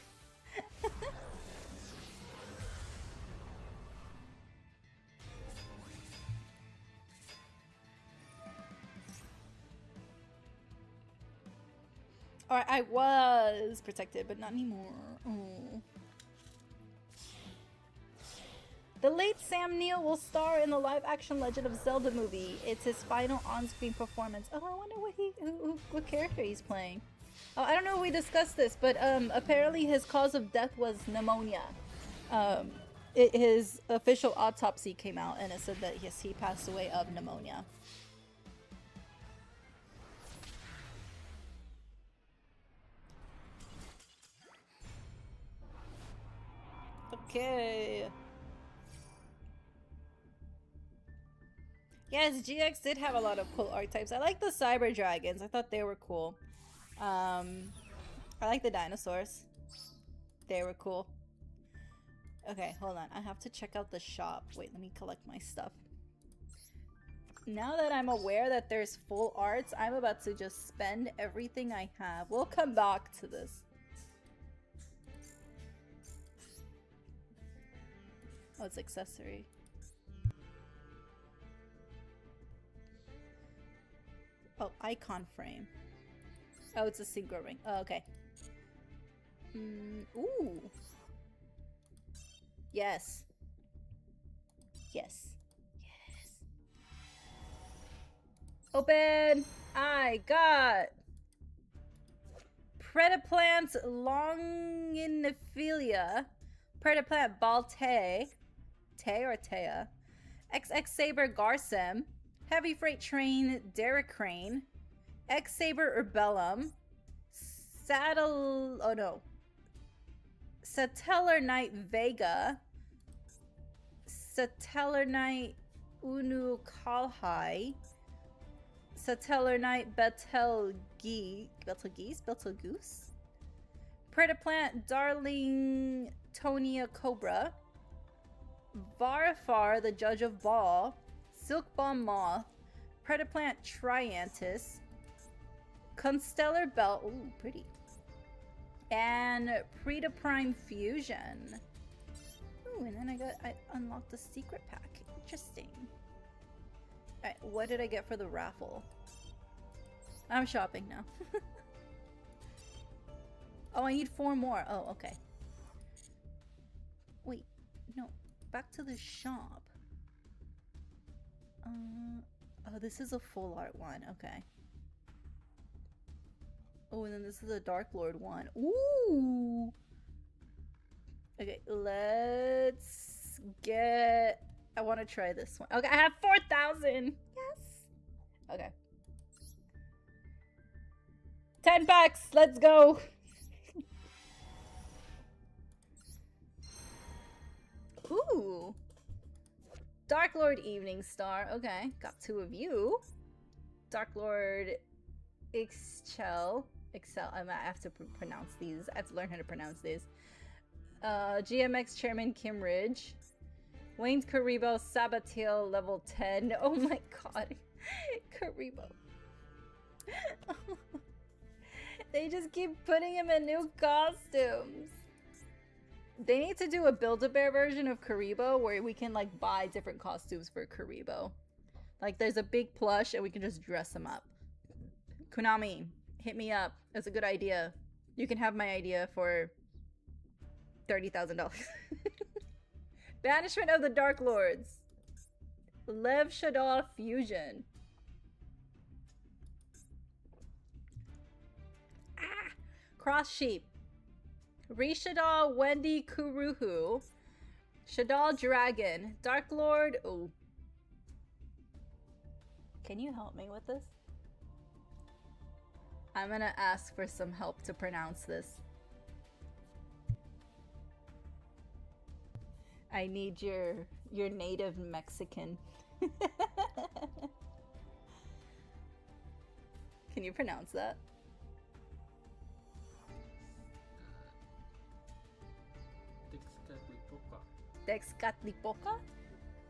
Or I was protected, but not anymore. Oh. The late Sam Neill will star in the live-action Legend of Zelda movie. It's his final on-screen performance. Oh, I wonder what character he's playing. Oh, I don't know if we discussed this, but apparently his cause of death was pneumonia. His official autopsy came out, and it said that yes, he passed away of pneumonia. Okay. Yes, GX did have a lot of cool archetypes. I like the cyber dragons. I thought they were cool. I like the dinosaurs. They were cool. Okay, hold on. I have to check out the shop. Wait, let me collect my stuff. Now that I'm aware that there's full arts, I'm about to just spend everything I have. We'll come back to this. Oh, it's accessory. Oh, icon frame. Oh, it's a synchro ring. Oh, okay. Ooh. Yes. Yes. Yes. Open! I got Predaplant Longiphilia, Predaplant Balte, Tay or Taya, XX Saber Garsem, Heavy Freight Train Derek Crane, X Saber Urbellum, Satellar Knight Vega, Satellar Knight Unu Kalhai, Satellar Knight Betelgeuse, Predaplant Darling Tonia Cobra, Varfar the Judge of Ball, Silkbomb Moth, Predaplant Triantis, Constellar Belt, ooh, pretty, and Predaprime Fusion. Ooh, and then I unlocked the secret pack. Interesting. Alright, what did I get for the raffle? I'm shopping now. Oh, I need 4 more. Oh, okay. Wait, no. Back to the shop. Oh, this is a full art one. Okay. Oh, and then this is a Dark Lord one. Ooh! Okay, let's get... I want to try this one. Okay, I have 4,000! Yes! Okay. 10 packs! Let's go! Ooh! Dark Lord Evening Star. Okay, got 2 of you. Dark Lord Excel. I have to pronounce these. I have to learn how to pronounce these. GMX Chairman Kim Ridge. Winged Karibo Sabatil level 10. Oh my god. Karibo. They just keep putting him in new costumes. They need to do a Build-A-Bear version of Karibo where we can like buy different costumes for Karibo. Like there's a big plush and we can just dress him up. Konami, hit me up. That's a good idea. You can have my idea for $30,000. Banishment of the Dark Lords. Lev Shadal Fusion. Ah! Cross Sheep. Rishadal Wendy Kuruhu. Shadal Dragon. Dark Lord. Oh. Can you help me with this? I'm gonna ask for some help to pronounce this. I need your native Mexican. Can you pronounce that? Texcatlipoca?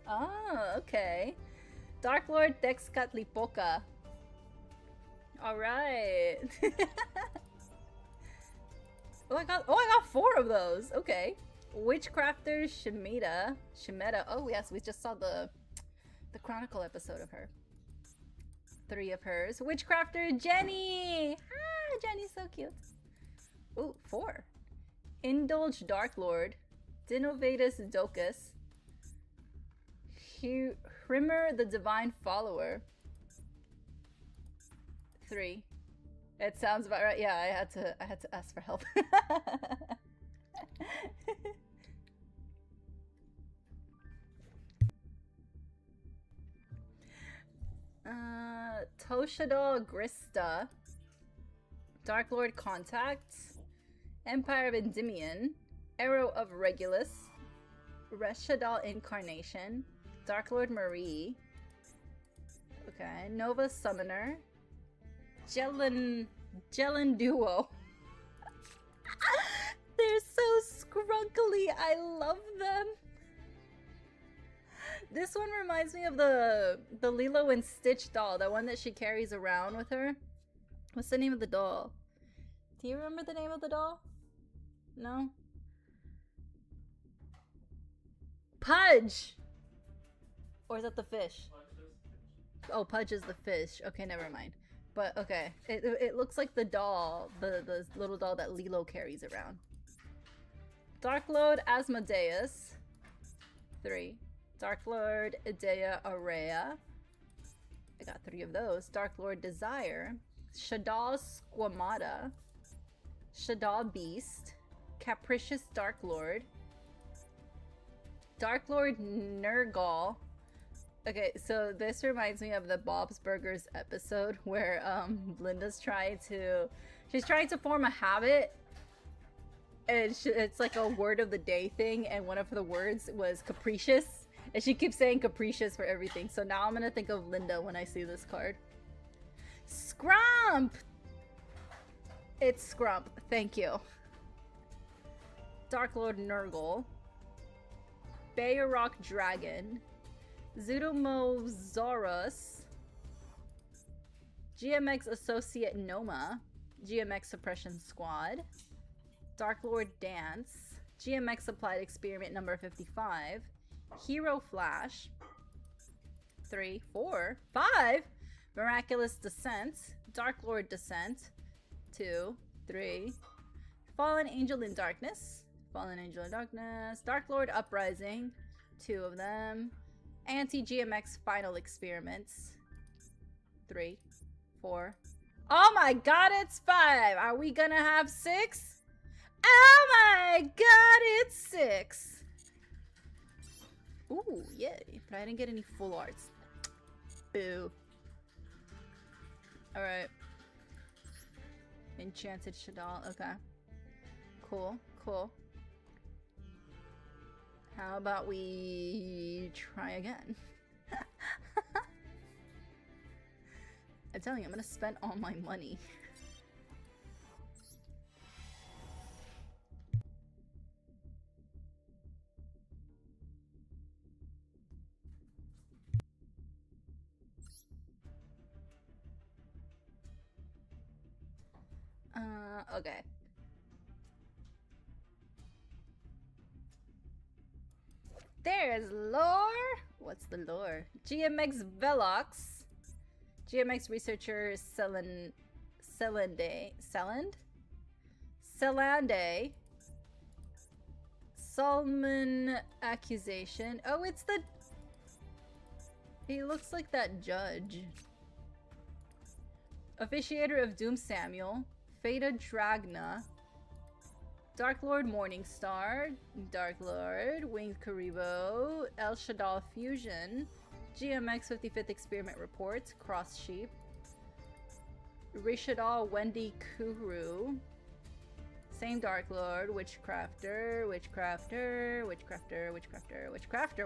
Oh, okay. Dark Lord Texcatlipoca. Alright. Oh, I got 4 of those. Okay. Witchcrafter Shimeda. Oh yes, we just saw the Chronicle episode of her. 3 of hers. Witchcrafter Jenny! Ah, Jenny's so cute. Ooh, 4. Indulge Dark Lord. Dinovatus Docus. Hrimmer the Divine Follower. 3. It sounds about right. Yeah, I had to ask for help. Toshado Grista. Dark Lord Contact. Empire of Endymion. Arrow of Regulus. Reshadal Incarnation. Dark Lord Marie. Okay, Nova Summoner. Jelen Duo. They're so scrunkly. I love them. This one reminds me of the Lilo and Stitch doll, the one that she carries around with her. What's the name of the doll? Do you remember the name of the doll? No? Pudge! Or is that the fish? Oh, Pudge is the fish. Okay, never mind. But okay, it looks like the doll, the little doll that Lilo carries around. Dark Lord Asmodeus. 3. Dark Lord Idea Aurea. I got 3 of those. Dark Lord Desire. Shadal Squamata. Shadal Beast. Capricious Dark Lord. Dark Lord Nergal. Okay, so this reminds me of the Bob's Burgers episode where Linda's trying to form a habit, and it's like a word of the day thing, and one of the words was capricious, and she keeps saying capricious for everything. So now I'm gonna think of Linda when I see this card. Scrump! It's Scrump, thank you. Dark Lord Nurgle. Bayrock Dragon. Zudomosaurus. GMX Associate Noma. GMX Suppression Squad. Dark Lord Dance. GMX Applied Experiment number 55. Hero Flash. 3, 4, 5. Miraculous Descent. Dark Lord Descent. 2, 3. Fallen Angel in Darkness. Fallen Angel in Darkness. Dark Lord Uprising. 2 of them. Anti-GMX Final Experiments. 3, 4. Oh my god, it's 5! Are we gonna have 6? Oh my god, it's 6! Ooh, yay. But I didn't get any full arts. Boo. Alright. Enchanted Shadal, okay. Cool, cool. How about we try again? I'm telling you, I'm gonna spend all my money. Okay. There's lore. What's the lore? GMX Velox. GMX researcher Selande. Salmon accusation. Oh, it's the... He looks like that judge. Officiator of Doom Samuel. Fata Dragna. Dark Lord Morningstar. Dark Lord. Winged Karibo. El Shaddai Fusion. GMX 55th Experiment Report. Cross Sheep. Rishadal Wendy Kuru. Same Dark Lord. Witchcrafter.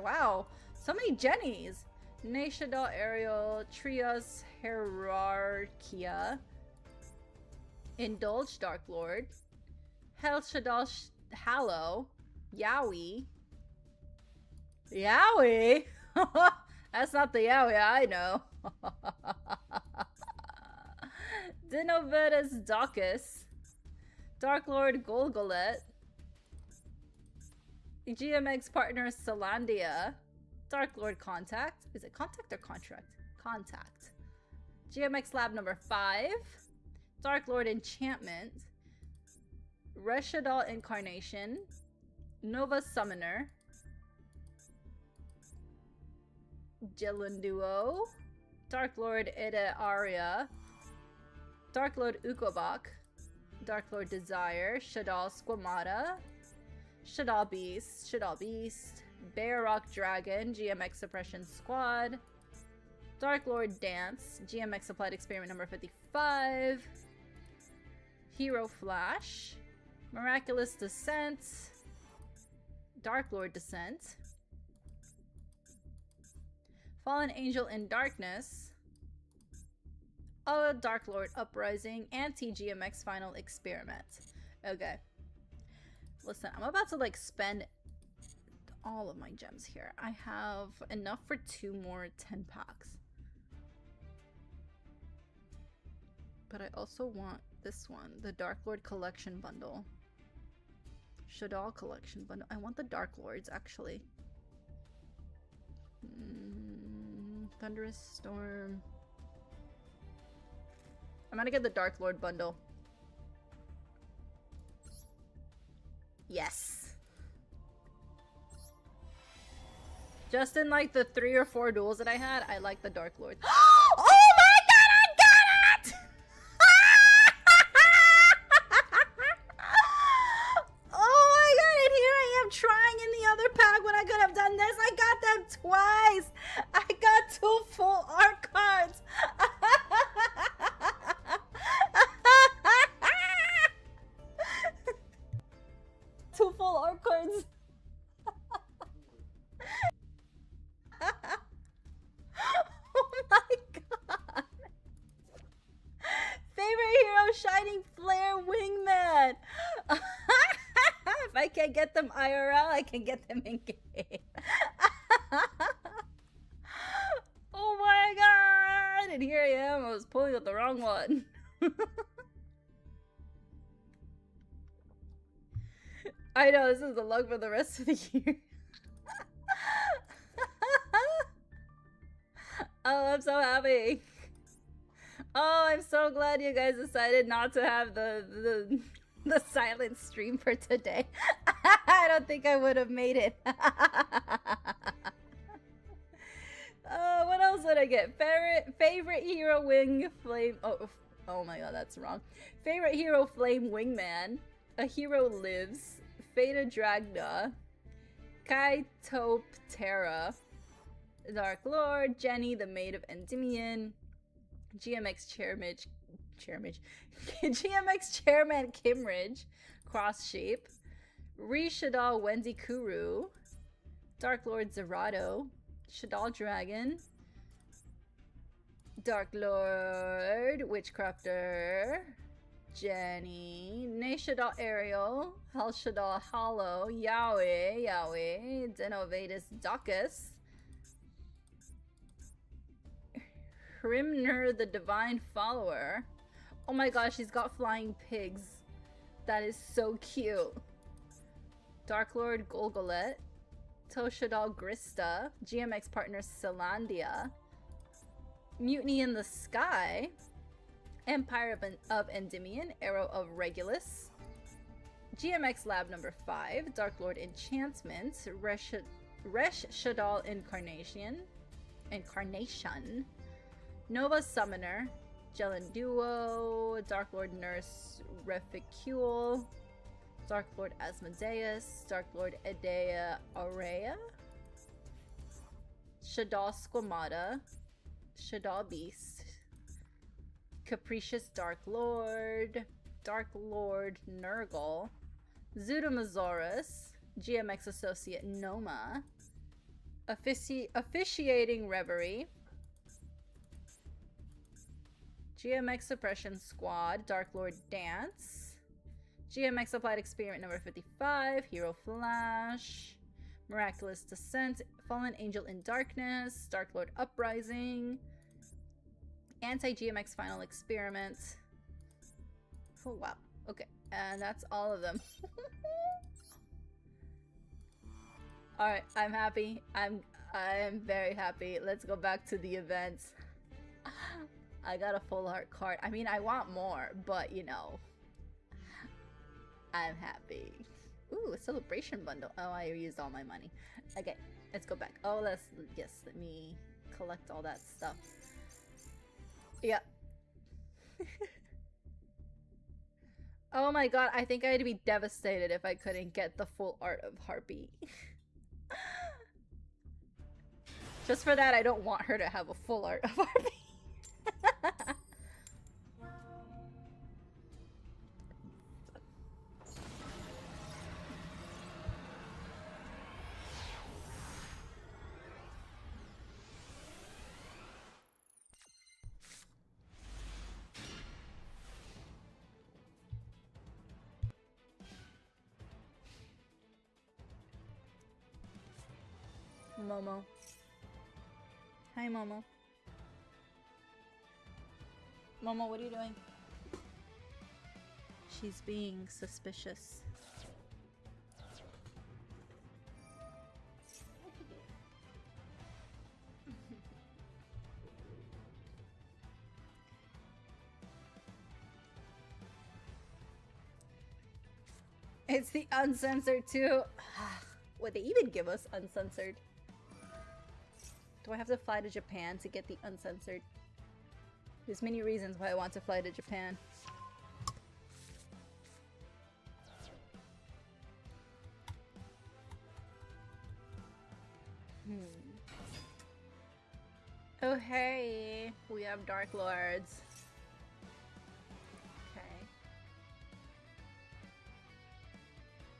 Wow! So many Jennies! Nashadal Ariel. Trios Hierarchia. Indulge Dark Lord. Hell Shadal Hallow. Yowie. Yowie? That's not the Yowie I know. Dinovetus Docus. Dark Lord Golgolet. GMX partner Salandia. Dark Lord Contact. Is it Contact or Contract? Contact. GMX Lab number 5. Dark Lord Enchantment. Reshadal Incarnation. Nova Summoner. Jelunduo. Dark Lord Ida Aria. Dark Lord Ukobak. Dark Lord Desire. Shadal Squamata. Shadal Beast. Bear Rock Dragon. GMX Suppression Squad. Dark Lord Dance. GMX Applied Experiment number 55. Hero Flash. Miraculous Descent. Dark Lord Descent. Fallen Angel in Darkness. Dark Lord Uprising. Anti-GMX Final Experiment. Okay. Listen, I'm about to like spend all of my gems here. I have enough for 2 more 10 packs. But I also want this one, the Dark Lord Collection Bundle. Shadal Collection Bundle. I want the Dark Lords, actually. Thunderous Storm. I'm gonna get the Dark Lord Bundle. Yes! Just in like the 3 or 4 duels that I had, I like the Dark Lord. Oh my god, I got it! Oh my god, and here I am trying in the other pack when I could have done this. I got them twice! I got 2 full art cards! 2 full art cards! Oh my god! Favorite hero, Shining Flare Wingman! If I can't get them IRL, I can get them in game. Oh my god! And here I am, I was pulling out the wrong one. I know, this is the luck for the rest of the year. Oh, I'm so happy. Oh, I'm so glad you guys decided not to have the silent stream for today. I don't think I would have made it. What else did I get? Favorite hero wing flame. Oh my god, that's wrong. Favorite hero flame wingman. A hero lives. Fata Dragna. Kaitoptera. Dark Lord. Jenny, the Maid of Endymion. GMX GMX Chairman Kimridge. Cross Shape. Rishadal Wendy Kuru. Dark Lord Zerato. Shadal Dragon. Dark Lord Witchcrafter. Jenny. Nashadal Ariel. Halshadal Hollow. Yahweh. Dinovetus Docus. Hrimner the Divine Follower. Oh my gosh, he's got flying pigs. That is so cute. Dark Lord Golgolet. Toshadal Grista. GMX partner Celandia. Mutiny in the Sky. Empire of Endymion. Arrow of Regulus. GMX Lab number 5. Dark Lord Enchantment. Resh Shadal Incarnation. Nova Summoner. Jelen Duo. Dark Lord Nurse Reficule. Dark Lord Asmodeus. Dark Lord Edea Aurea. Shadal Squamata. Shadal Beast. Capricious Dark Lord. Dark Lord Nurgle. Zudomasaurus. GMX Associate Noma. Officiating Reverie. GMX Suppression Squad. Dark Lord Dance. GMX Applied Experiment number 55. Hero Flash. Miraculous Descent. Fallen Angel in Darkness. Dark Lord Uprising. Anti-GMX Final Experiment. Oh, wow. Okay. And that's all of them. Alright, I'm happy. I'm very happy. Let's go back to the events. I got a full art card. I mean, I want more, but you know. I'm happy. Ooh, a celebration bundle. Oh, I used all my money. Okay, let's go back. Oh, let me collect all that stuff. Yep. Oh my god, I think I'd be devastated if I couldn't get the full art of Harpy. Just for that, I don't want her to have a full art of Harpy. Momo. Hi, Momo. Momo, what are you doing? She's being suspicious. It's the uncensored too. Would they even give us uncensored? Do I have to fly to Japan to get the uncensored? There's many reasons why I want to fly to Japan. Oh hey, we have Dark Lords. Okay.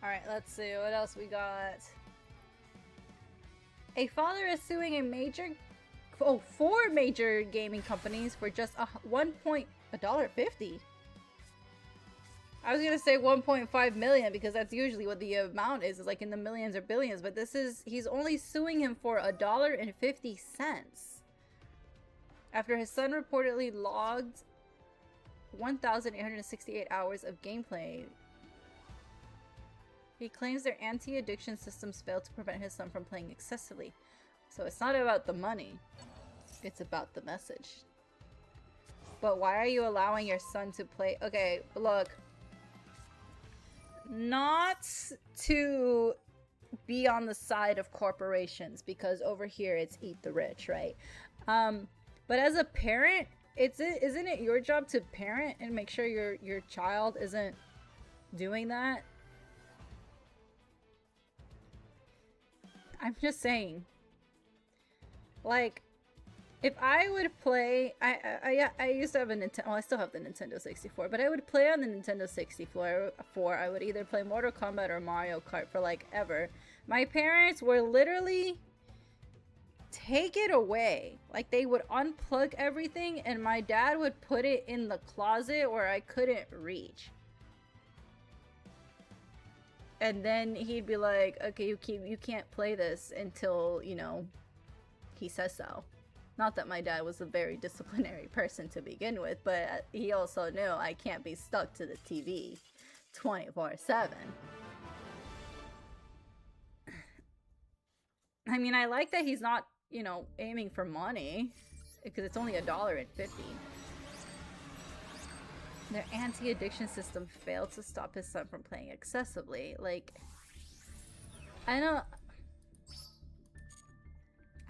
Alright, let's see what else we got. A father is suing four major gaming companies for just $1.50. I was gonna say 1.5 million because that's usually what the amount is like in the millions or billions, but this is, he's only suing him for $1.50 after his son reportedly logged 1,868 hours of gameplay. He claims their anti-addiction systems failed to prevent his son from playing excessively. So it's not about the money, it's about the message. But why are you allowing your son to play? Okay, look. Not to be on the side of corporations, because over here it's eat the rich, right? But as a parent, isn't it your job to parent and make sure your child isn't doing that? I'm just saying. Like, if I would play, I used to have a Nintendo, well, I still have the Nintendo 64, but I would play on the Nintendo 64. I would either play Mortal Kombat or Mario Kart for like ever. My parents were literally take it away. Like, they would unplug everything and my dad would put it in the closet where I couldn't reach. And then he'd be like, okay, you can't play this until, you know, he says so. Not that my dad was a very disciplinary person to begin with, but he also knew I can't be stuck to the TV 24/7. I mean, I like that he's not, you know, aiming for money, because it's only $1.50. Their anti-addiction system failed to stop his son from playing excessively. Like, I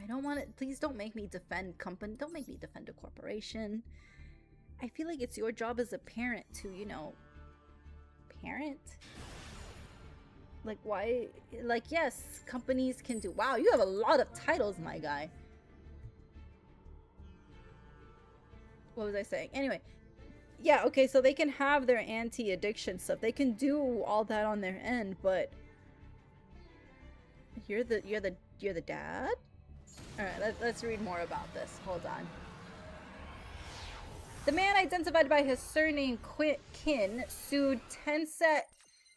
don't want to. Please don't make me defend company. Don't make me defend a corporation. I feel like it's your job as a parent to, you know, parent. Like, why? Like, yes, companies can do. Wow, you have a lot of titles, my guy. What was I saying? Anyway, yeah, okay, so they can have their anti-addiction stuff. They can do all that on their end, but you're the dad? All right, let's read more about this. Hold on. The man identified by his surname Kin sued Tencent,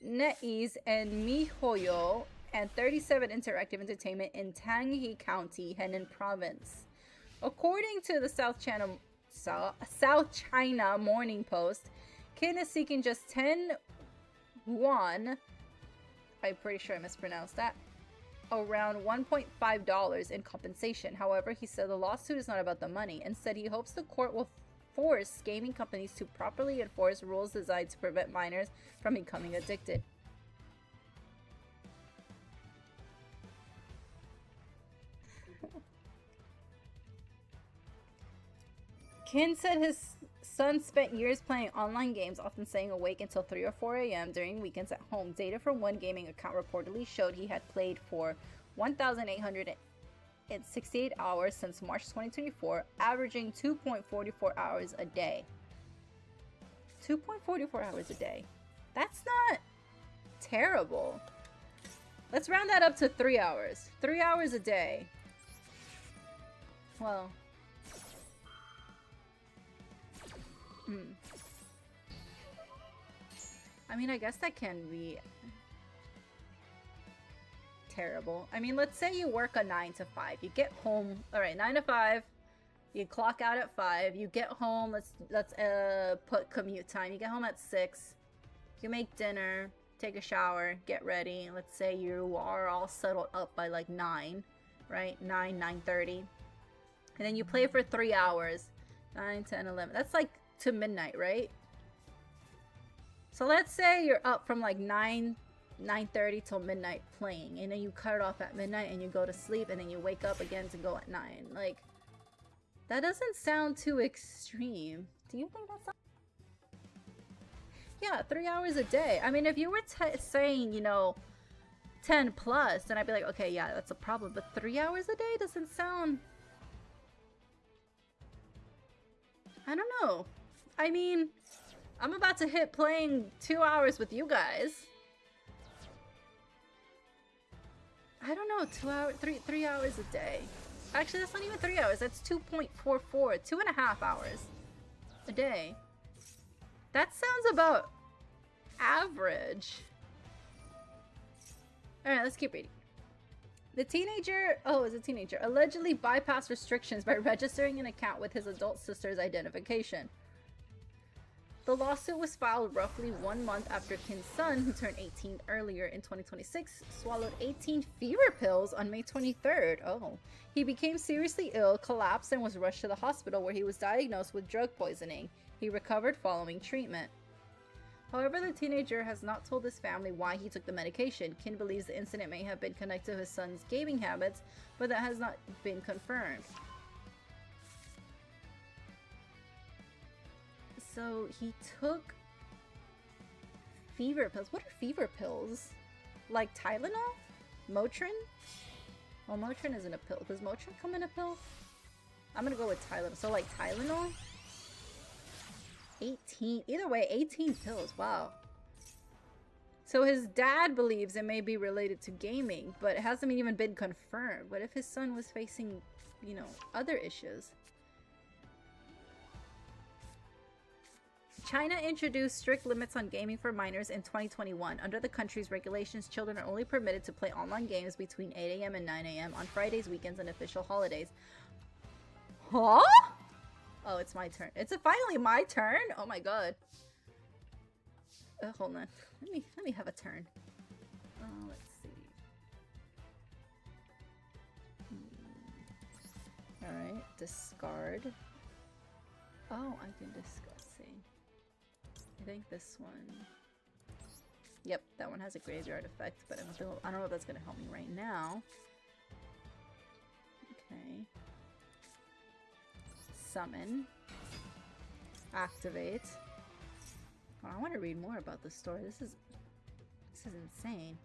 NetEase, and MiHoYo and 37 Interactive Entertainment in Tangyi County, Henan Province. According to the South China Morning Post, Kin is seeking just 10 won, I'm pretty sure I mispronounced that, around $1.5 in compensation. However, he said the lawsuit is not about the money. Instead, he hopes the court will force gaming companies to properly enforce rules designed to prevent minors from becoming addicted. Kin said his son spent years playing online games, often staying awake until 3 or 4 a.m. during weekends at home. Data from one gaming account reportedly showed he had played for 1,868 hours since March 2024, averaging 2.44 hours a day. 2.44 hours a day. That's not terrible. Let's round that up to 3 hours. 3 hours a day. Well... I mean, I guess that can be terrible. I mean, let's say you work a 9 to 5. You get home, all right, 9 to 5. You clock out at 5. You get home. Let's put commute time. You get home at 6. You make dinner, take a shower, get ready. Let's say you are all settled up by like 9, right? 9:30, and then you play for 3 hours. 9, 10, 11. That's like to midnight, right? So let's say you're up from like 9:30 till midnight playing, and then you cut it off at midnight and you go to sleep, and then you wake up again to go at 9. Like, that doesn't sound too extreme. Do you think that's... Yeah, 3 hours a day. I mean, if you were saying, you know, 10 plus, then I'd be like, okay, yeah, that's a problem. But 3 hours a day doesn't sound... I don't know. I mean, I'm about to hit playing 2 hours with you guys. I don't know, 2 hours, 3 hours a day. Actually, that's not even 3 hours. That's 2.44, 2.5 hours a day. That sounds about average. All right, let's keep reading. The teenager, allegedly bypassed restrictions by registering an account with his adult sister's identification. The lawsuit was filed roughly 1 month after Kin's son, who turned 18 earlier in 2026, swallowed 18 fever pills on May 23rd. Oh. He became seriously ill, collapsed, and was rushed to the hospital where he was diagnosed with drug poisoning. He recovered following treatment. However, the teenager has not told his family why he took the medication. Kin believes the incident may have been connected to his son's gaming habits, but that has not been confirmed. So he took fever pills. What are fever pills? Like Tylenol? Motrin? Well, Motrin isn't a pill. Does Motrin come in a pill? I'm gonna go with Tylenol. So like Tylenol? 18. Either way, 18 pills. Wow. So his dad believes it may be related to gaming, but it hasn't even been confirmed. What if his son was facing, you know, other issues? China introduced strict limits on gaming for minors in 2021. Under the country's regulations, children are only permitted to play online games between 8 a.m. and 9 a.m. on Fridays, weekends, and official holidays. Huh? Oh, it's my turn. It's finally my turn? Oh my god. hold on. Let me have a turn. Let's see. Alright, discard. Oh, I can discard. Let's see. I think this one. Yep, that one has a graveyard effect, but I don't know if that's gonna help me right now. Okay. Summon. Activate. Oh, I want to read more about this story. This is insane.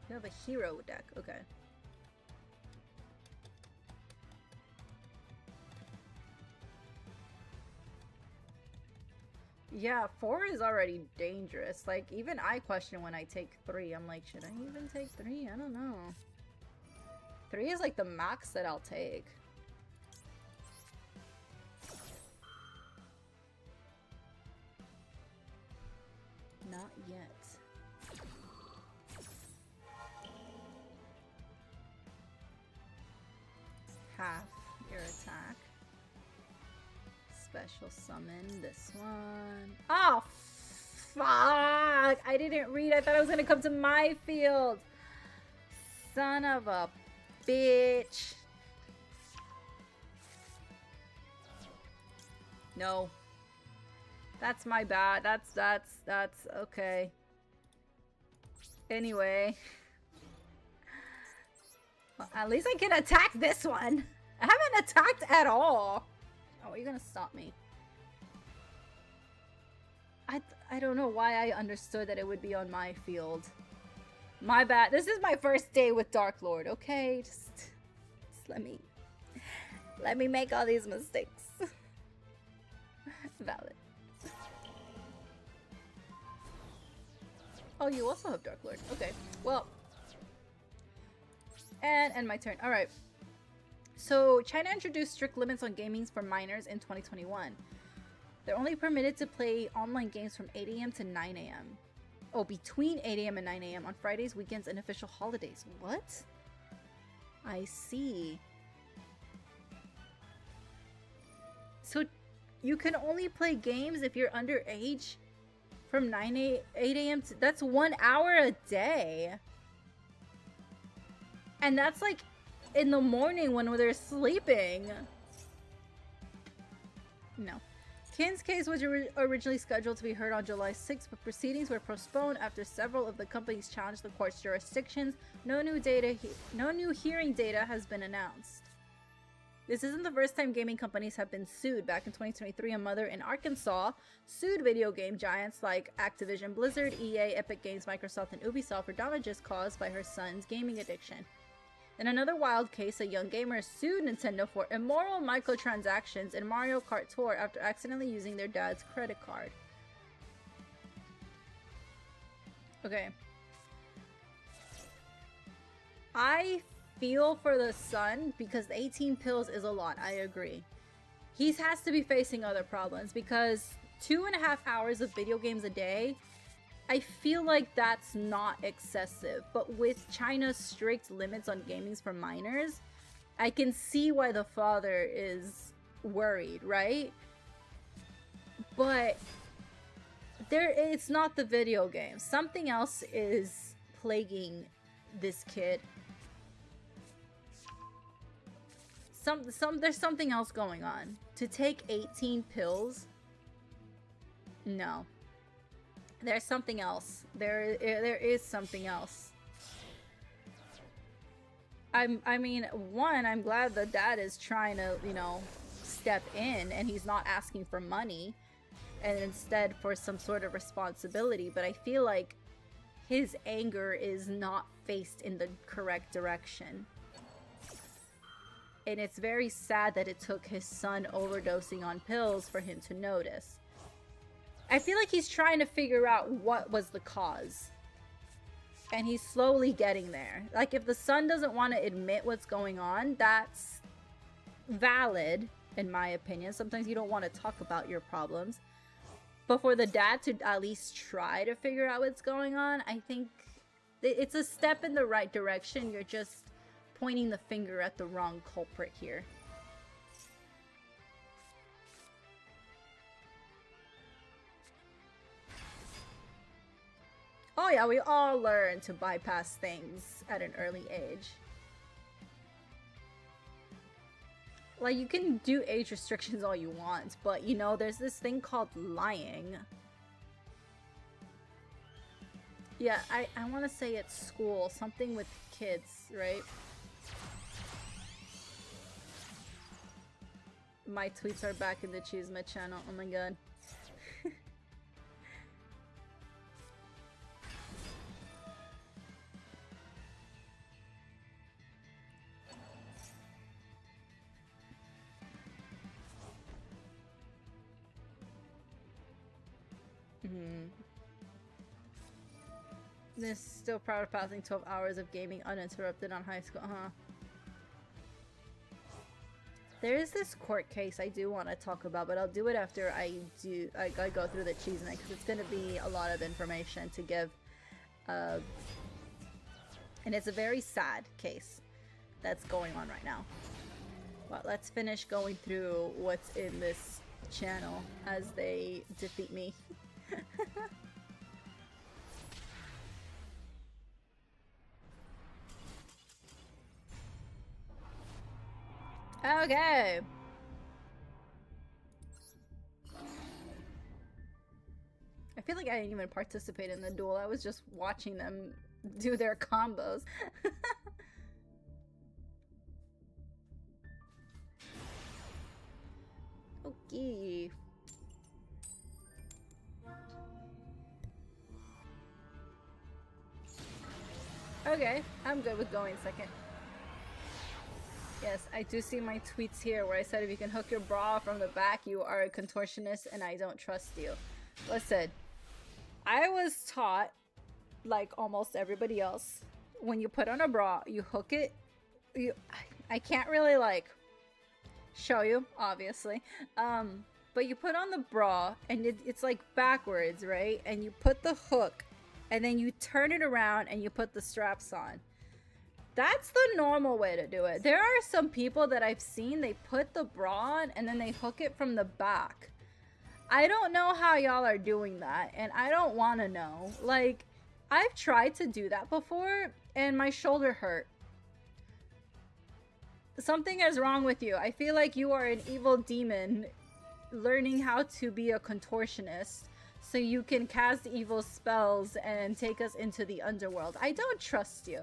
You have a hero deck. Okay. Yeah, 4 is already dangerous. Like, even I question when I take 3. I'm like, should I even take 3? I don't know. 3 is like the max that I'll take. Not yet. Half your attack. Special summon this one. Oh, fuck! I didn't read. I thought I was gonna come to my field. Son of a bitch. No. That's my bad. That's okay. Anyway. Well, at least I can attack this one. I haven't attacked at all. Oh, are you gonna stop me? I don't know why I understood that it would be on my field. My bad. This is my first day with Dark Lord, okay? Just let me make all these mistakes. Valid. Oh, you also have Dark Lord. Okay. Well. And my turn. Alright. So, China introduced strict limits on gaming for minors in 2021. They're only permitted to play online games from 8 a.m. to 9 a.m. Oh, between 8 a.m. and 9 a.m. on Fridays, weekends, and official holidays. What? I see. So, you can only play games if you're underage from 8 a.m. to... That's 1 hour a day. And that's like in the morning when they're sleeping. No. Kin's case was originally scheduled to be heard on July 6th, but proceedings were postponed after several of the companies challenged the court's jurisdictions. No new hearing data has been announced. This isn't the first time gaming companies have been sued. Back in 2023, a mother in Arkansas sued video game giants like Activision Blizzard, EA, Epic Games, Microsoft, and Ubisoft for damages caused by her son's gaming addiction. In another wild case, a young gamer sued Nintendo for immoral microtransactions in Mario Kart Tour after accidentally using their dad's credit card. Okay. I feel for the son because 18 pills is a lot. I agree. He has to be facing other problems because 2.5 hours of video games a day, I feel like that's not excessive. But with China's strict limits on gaming for minors, I can see why the father is worried, right? But it's not the video game. Something else is plaguing this kid. There's something else going on. To take 18 pills? No. There's something else. There is something else. I mean, one, I'm glad the dad is trying to, you know, step in and he's not asking for money and instead for some sort of responsibility, but I feel like his anger is not faced in the correct direction. And it's very sad that it took his son overdosing on pills for him to notice. I feel like he's trying to figure out what was the cause. And he's slowly getting there. Like, if the son doesn't want to admit what's going on, that's valid, in my opinion. Sometimes you don't want to talk about your problems. But for the dad to at least try to figure out what's going on, I think it's a step in the right direction. You're just pointing the finger at the wrong culprit here. yeah, we all learn to bypass things at an early age. Like, you can do age restrictions all you want, but you know, there's this thing called lying. Yeah, I want to say it's school, something with kids, right? My tweets are back in the Chisme channel, oh my god. This still proud of passing 12 hours of gaming uninterrupted on high school, huh? There is this court case I do want to talk about, but I'll do it after I go through the cheese because it's going to be a lot of information to give. And it's a very sad case that's going on right now. But let's finish going through what's in this channel as they defeat me. Okay. I feel like I didn't even participate in the duel. I was just watching them do their combos. Okay. Okay, I'm good with going second. Yes, I do see my tweets here where I said if you can hook your bra from the back, you are a contortionist and I don't trust you. Listen, I was taught, like almost everybody else, when you put on a bra, you hook it. I can't really like show you, obviously. But you put on the bra and it's like backwards, right? And you put the hook and then you turn it around and you put the straps on. That's the normal way to do it. There are some people that I've seen, they put the bra on and then they hook it from the back. I don't know how y'all are doing that, and I don't want to know. Like, I've tried to do that before and my shoulder hurt. Something is wrong with you. I feel like you are an evil demon learning how to be a contortionist so you can cast evil spells and take us into the underworld. I don't trust you.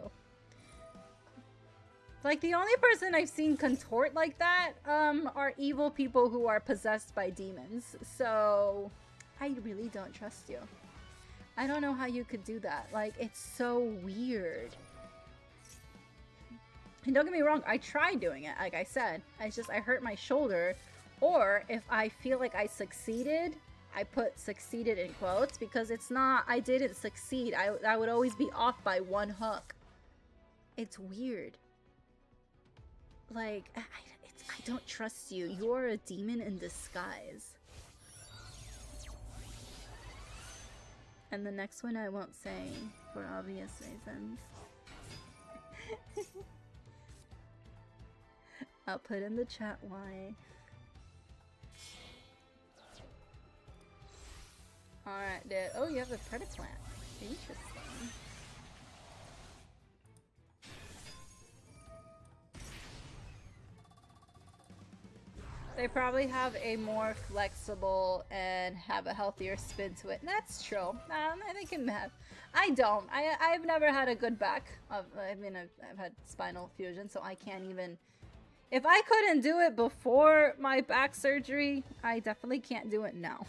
Like, the only person I've seen contort like that are evil people who are possessed by demons. So, I really don't trust you. I don't know how you could do that. Like, it's so weird. And don't get me wrong, I tried doing it, like I said. I hurt my shoulder. Or, if I feel like I succeeded, I put succeeded in quotes because it's not, I didn't succeed. I would always be off by one hook. It's weird. Like, I don't trust you. You're a demon in disguise. And the next one I won't say for obvious reasons. I'll put in the chat why. Alright, dude. Oh, you have a predator plant. Interesting. They probably have a more flexible and have a healthier spin to it. That's true. They can have. I don't. I've never had a good back. I mean, I've had spinal fusion, so I can't even. If I couldn't do it before my back surgery, I definitely can't do it now.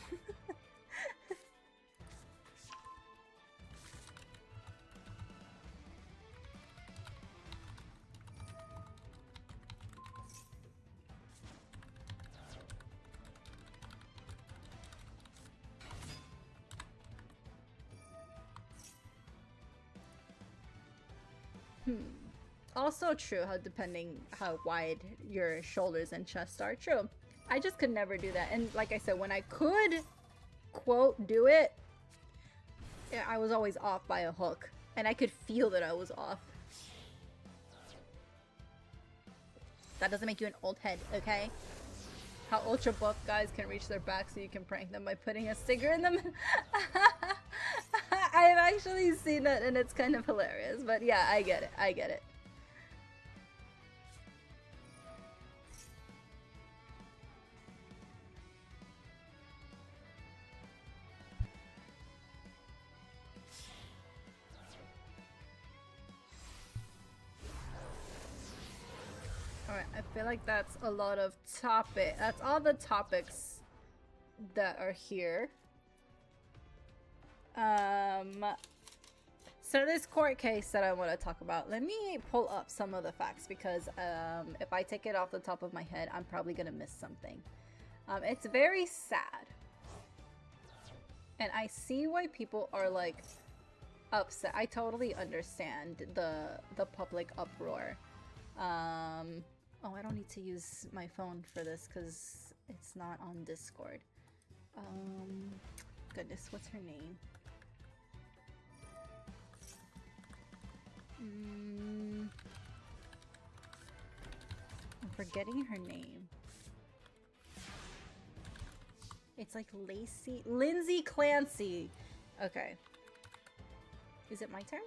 Also true how depending how wide your shoulders and chest are. True. I just could never do that. And like I said, when I could, quote, do it, I was always off by a hook. And I could feel that I was off. That doesn't make you an old head, okay? How ultra buff guys can reach their back so you can prank them by putting a sticker in them. I've actually seen it and it's kind of hilarious, but yeah, I get it. I get it. Alright, I feel like that's a lot of topic. That's all the topics that are here. So this court case that I want to talk about, let me pull up some of the facts because if I take it off the top of my head, I'm probably gonna miss something. It's very sad. And I see why people are like upset. I totally understand the public uproar. Oh, I don't need to use my phone for this because it's not on Discord. Goodness, what's her name? I'm forgetting her name. It's like Lindsay Clancy. Okay. Is it my turn?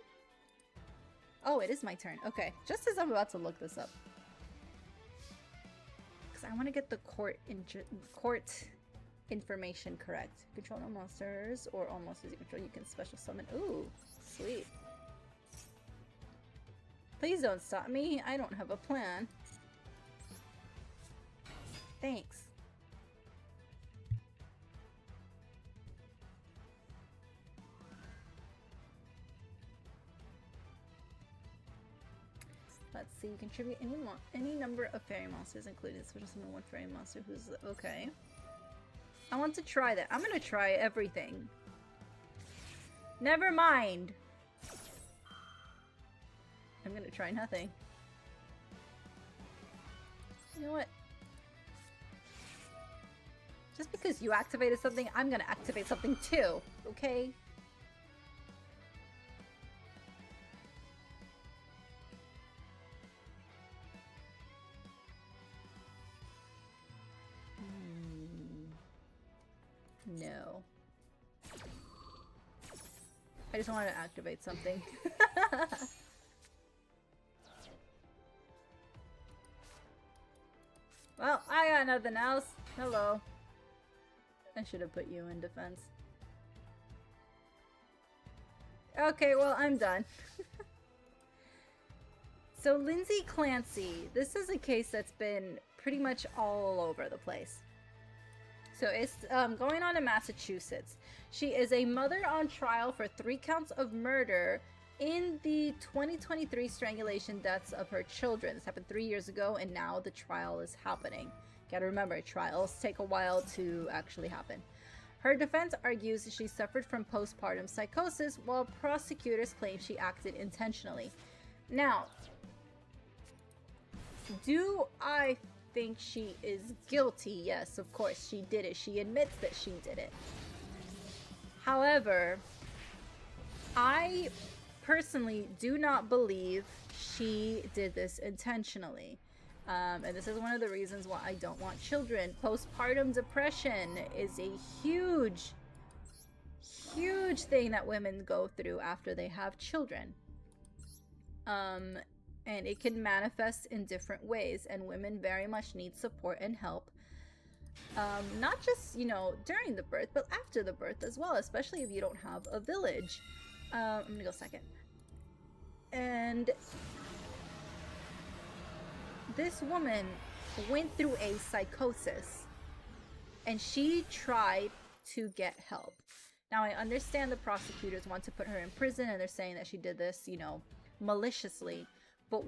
Oh, it is my turn. Okay. Just as I'm about to look this up. Because I want to get the court information correct. Control no monsters or all monsters you control. You can special summon. Ooh, sweet. Please don't stop me. I don't have a plan. Thanks. Let's see. You contribute any number of fairy monsters, including special summon one fairy monster who's okay. I want to try that. I'm gonna try everything. Never mind. I'm gonna try nothing. You know what? Just because you activated something, I'm gonna activate something too, okay? No. I just wanted to activate something. Well, I got nothing else. Hello. I should have put you in defense. Okay, well, I'm done. So, Lindsay Clancy. This is a case that's been pretty much all over the place. So, it's going on in Massachusetts. She is a mother on trial for 3 counts of murder in the 2023 strangulation deaths of her children. This happened 3 years ago, and now the trial is happening. Gotta remember, trials take a while to actually happen. Her defense argues she suffered from postpartum psychosis, while prosecutors claim she acted intentionally. Now, do I think she is guilty? Yes, of course, she did it. She admits that she did it. However, I personally do not believe she did this intentionally. And this is one of the reasons why I don't want children. Postpartum depression is a huge thing that women go through after they have children. And it can manifest in different ways, and women very much need support and help. Not just, you know, during the birth, but after the birth as well, especially if you don't have a village. I'm gonna go second. And this woman went through a psychosis, and she tried to get help. Now, I understand the prosecutors want to put her in prison, and they're saying that she did this, you know, maliciously. But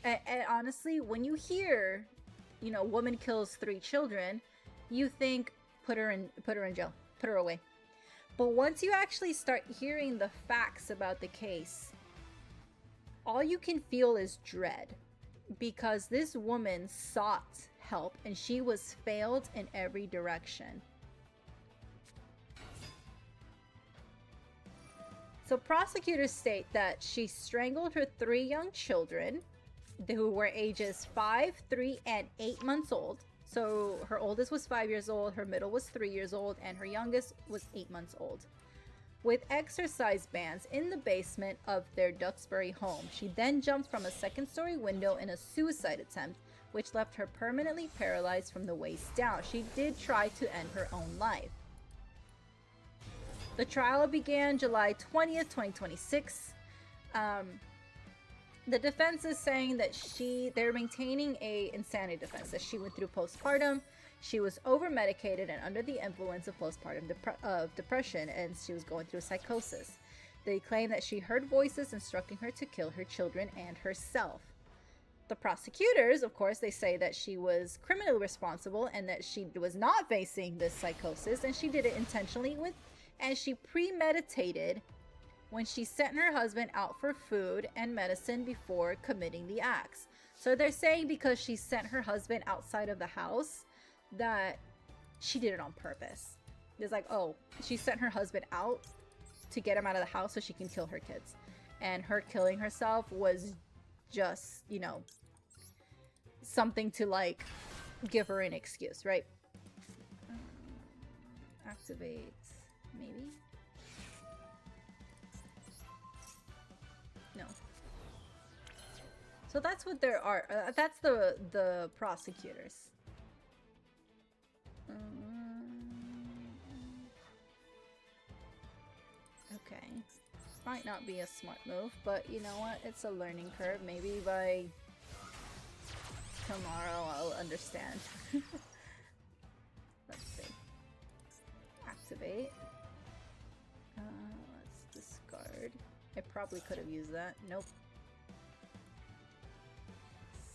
and honestly, when you hear, you know, woman kills 3 children, you think put her in jail, put her away. But once you actually start hearing the facts about the case, all you can feel is dread, because this woman sought help and she was failed in every direction. So prosecutors state that she strangled her 3 young children who were ages 5, 3, and 8 months old. So her oldest was 5 years old, her middle was 3 years old, and her youngest was 8 months old. with exercise bands in the basement of their Duxbury home. She then jumped from a second-story window in a suicide attempt, which left her permanently paralyzed from the waist down. She did try to end her own life. The trial began July 20th, 2026. The defense is saying that they're maintaining a insanity defense, that she went through postpartum, she was over-medicated and under the influence of postpartum depression, and she was going through psychosis. They claim that she heard voices instructing her to kill her children and herself. The prosecutors, of course, they say that she was criminally responsible and that she was not facing this psychosis, and she did it intentionally and she premeditated when she sent her husband out for food and medicine before committing the acts. So they're saying because she sent her husband outside of the house that she did it on purpose. It's like, oh, she sent her husband out to get him out of the house so she can kill her kids. And her killing herself was just, you know, something to like give her an excuse, right? Activate, maybe? No. So that's what there are. That's the prosecutors. Okay. Might not be a smart move, but you know what? It's a learning curve. Maybe by tomorrow I'll understand. Let's see. Activate. Let's discard. I probably could have used that. Nope.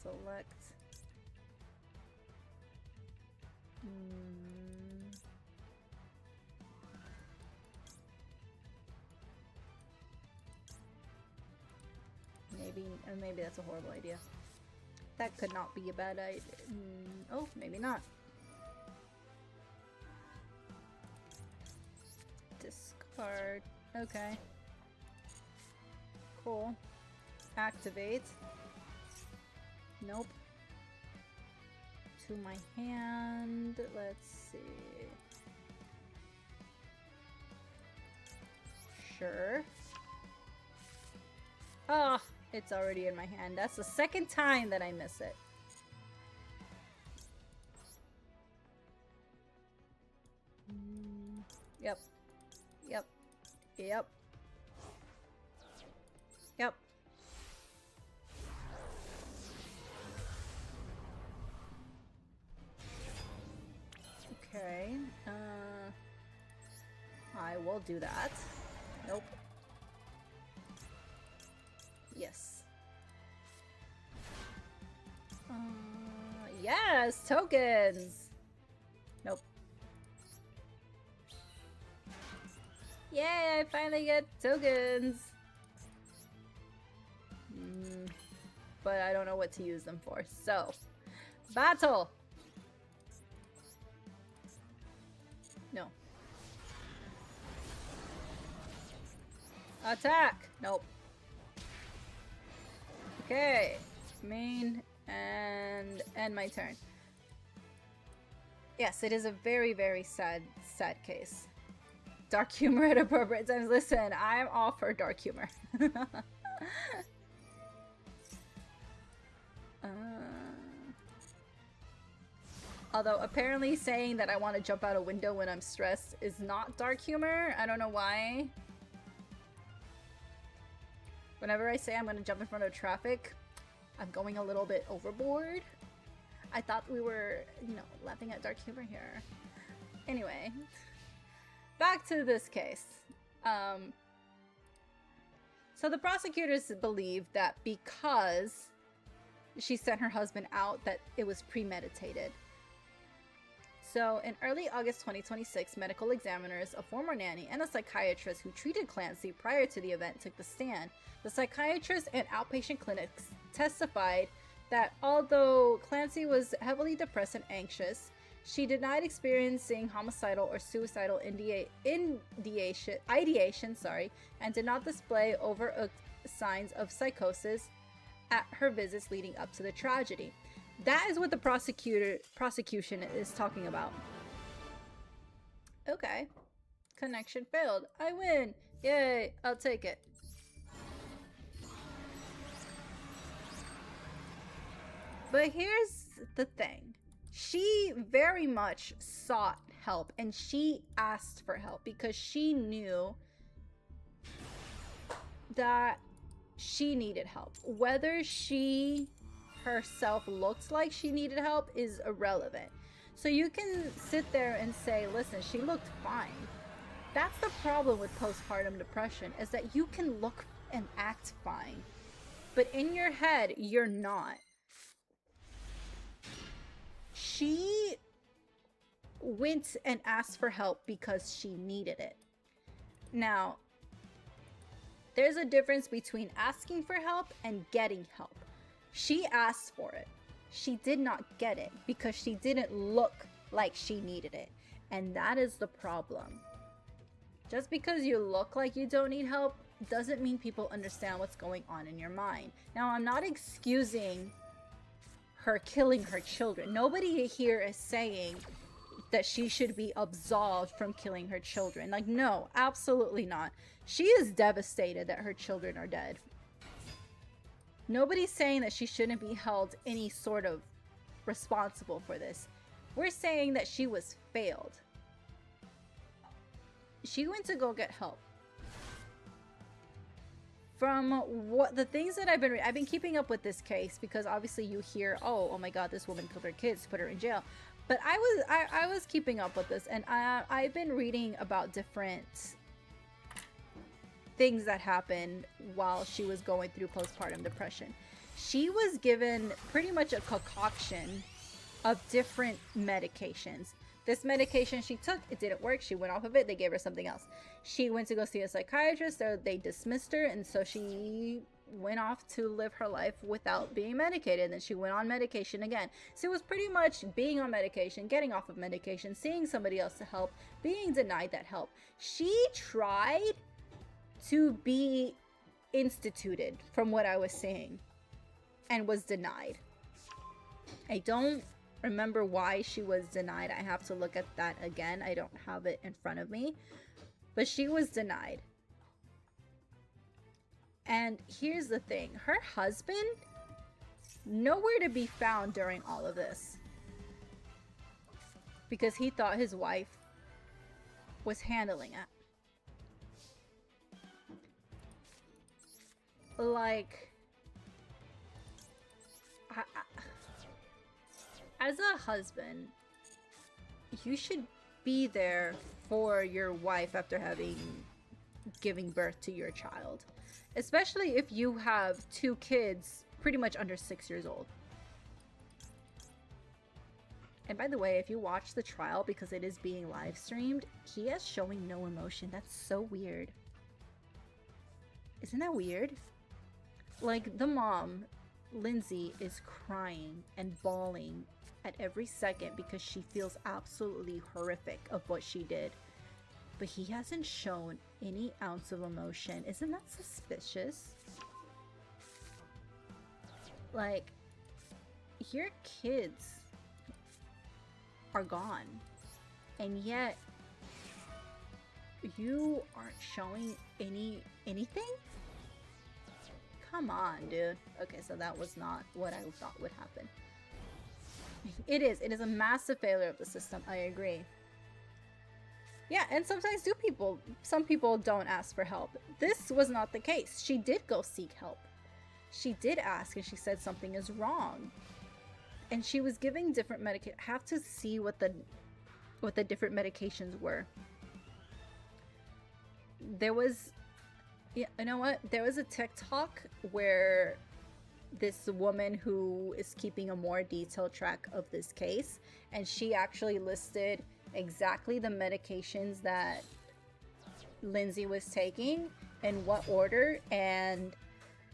Select. Maybe that's a horrible idea. That could not be a bad idea. Oh, maybe not. Discard. Okay. Cool. Activate. Nope. To my hand. Let's see. Sure. Oh, it's already in my hand. That's the second time that I miss it. Yep. Yep. Yep. Yep. Okay. I will do that. Nope. Yes. Yes! Tokens! Nope. Yay! I finally get tokens! But I don't know what to use them for. So, battle! No. Attack! Nope. Okay. Main and end my turn. Yes, it is a very, very sad case. Dark humor at appropriate times. Listen, I'm all for dark humor. Although apparently saying that I want to jump out a window when I'm stressed is not dark humor. I don't know why. Whenever I say I'm going to jump in front of traffic, I'm going a little bit overboard. I thought we were, you know, laughing at dark humor here. Anyway, back to this case. So the prosecutors believe that because she sent her husband out, that it was premeditated. So in early August 2026, medical examiners, a former nanny, and a psychiatrist who treated Clancy prior to the event took the stand. The psychiatrist and outpatient clinics testified that although Clancy was heavily depressed and anxious, she denied experiencing homicidal or suicidal ideation, and did not display overt signs of psychosis at her visits leading up to the tragedy. That is what the prosecution is talking about. Okay. Connection failed. I win. Yay, I'll take it. But here's the thing. She very much sought help, and she asked for help because she knew that she needed help. Whether she herself looked like she needed help is irrelevant. So you can sit there and say, listen, she looked fine. That's the problem with postpartum depression, is that you can look and act fine, but in your head, you're not. She went and asked for help because she needed it. Now, there's a difference between asking for help and getting help. She asked for it. She did not get it because she didn't look like she needed it. And that is the problem. Just because you look like you don't need help doesn't mean people understand what's going on in your mind. Now, I'm not excusing her killing her children. Nobody here is saying that she should be absolved from killing her children. Like, no, absolutely not. She is devastated that her children are dead. Nobody's saying that she shouldn't be held any sort of responsible for this. We're saying that she was failed. She went to go get help. From what the things that I've been keeping up with this case, because obviously you hear, oh my god, this woman killed her kids, put her in jail. But I was keeping up with this, and I've been reading about different things that happened while she was going through postpartum depression. She was given pretty much a concoction of different medications. This medication she took, it didn't work. She went off of it. They gave her something else. She went to go see a psychiatrist. They dismissed her, and so she went off to live her life without being medicated. Then she went on medication again. So it was pretty much being on medication, getting off of medication, seeing somebody else to help, being denied that help. She tried to be instituted, from what I was saying, and was denied. I don't remember why she was denied. I have to look at that again. I don't have it in front of me, but she was denied. And here's the thing, her husband, nowhere to be found during all of this, because he thought his wife was handling it. Like, as a husband, you should be there for your wife after giving birth to your child, especially if you have 2 kids pretty much under 6 years old. And by the way, if you watch the trial, because it is being live streamed, he is showing no emotion. That's so weird. Isn't that weird? Like, the mom, Lindsay, is crying and bawling at every second because she feels absolutely horrific of what she did. But he hasn't shown any ounce of emotion. Isn't that suspicious? Like, your kids are gone, and yet you aren't showing anything? Come on, dude. Okay, so that was not what I thought would happen. It is a massive failure of the system. I agree. Yeah, and sometimes some people don't ask for help. This was not the case. She did go seek help. She did ask, and she said something is wrong. And she was giving different medication. I have to see what the different medications were. There was, yeah, you know what? There was a TikTok where this woman who is keeping a more detailed track of this case, and she actually listed exactly the medications that Lindsay was taking, in what order, and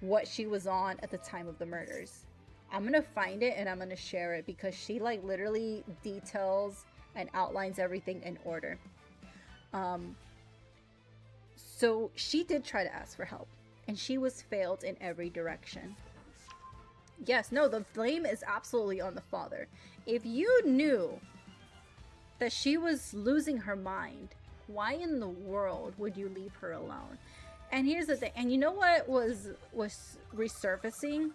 what she was on at the time of the murders. I'm gonna find it and I'm gonna share it, because she like literally details and outlines everything in order. So she did try to ask for help, and she was failed in every direction. Yes, no, the blame is absolutely on the father. If you knew that she was losing her mind Why in the world would you leave her alone? And here's the thing, and you know what was resurfacing?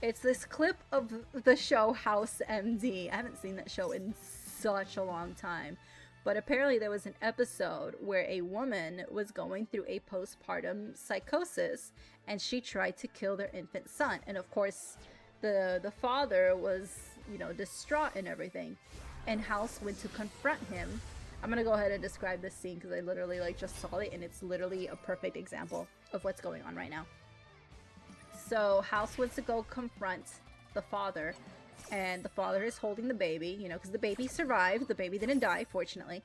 It's this clip of the show House MD. I haven't seen that show in such a long time. But apparently there was an episode where a woman was going through a postpartum psychosis and she tried to kill their infant son. And of course, the father was, you know, distraught and everything. And House went to confront him. I'm gonna go ahead and describe this scene because I literally like just saw it and it's literally a perfect example of what's going on right now. So House wants to go confront the father, and the father is holding the baby, you know, because the baby survived. The baby didn't die, fortunately.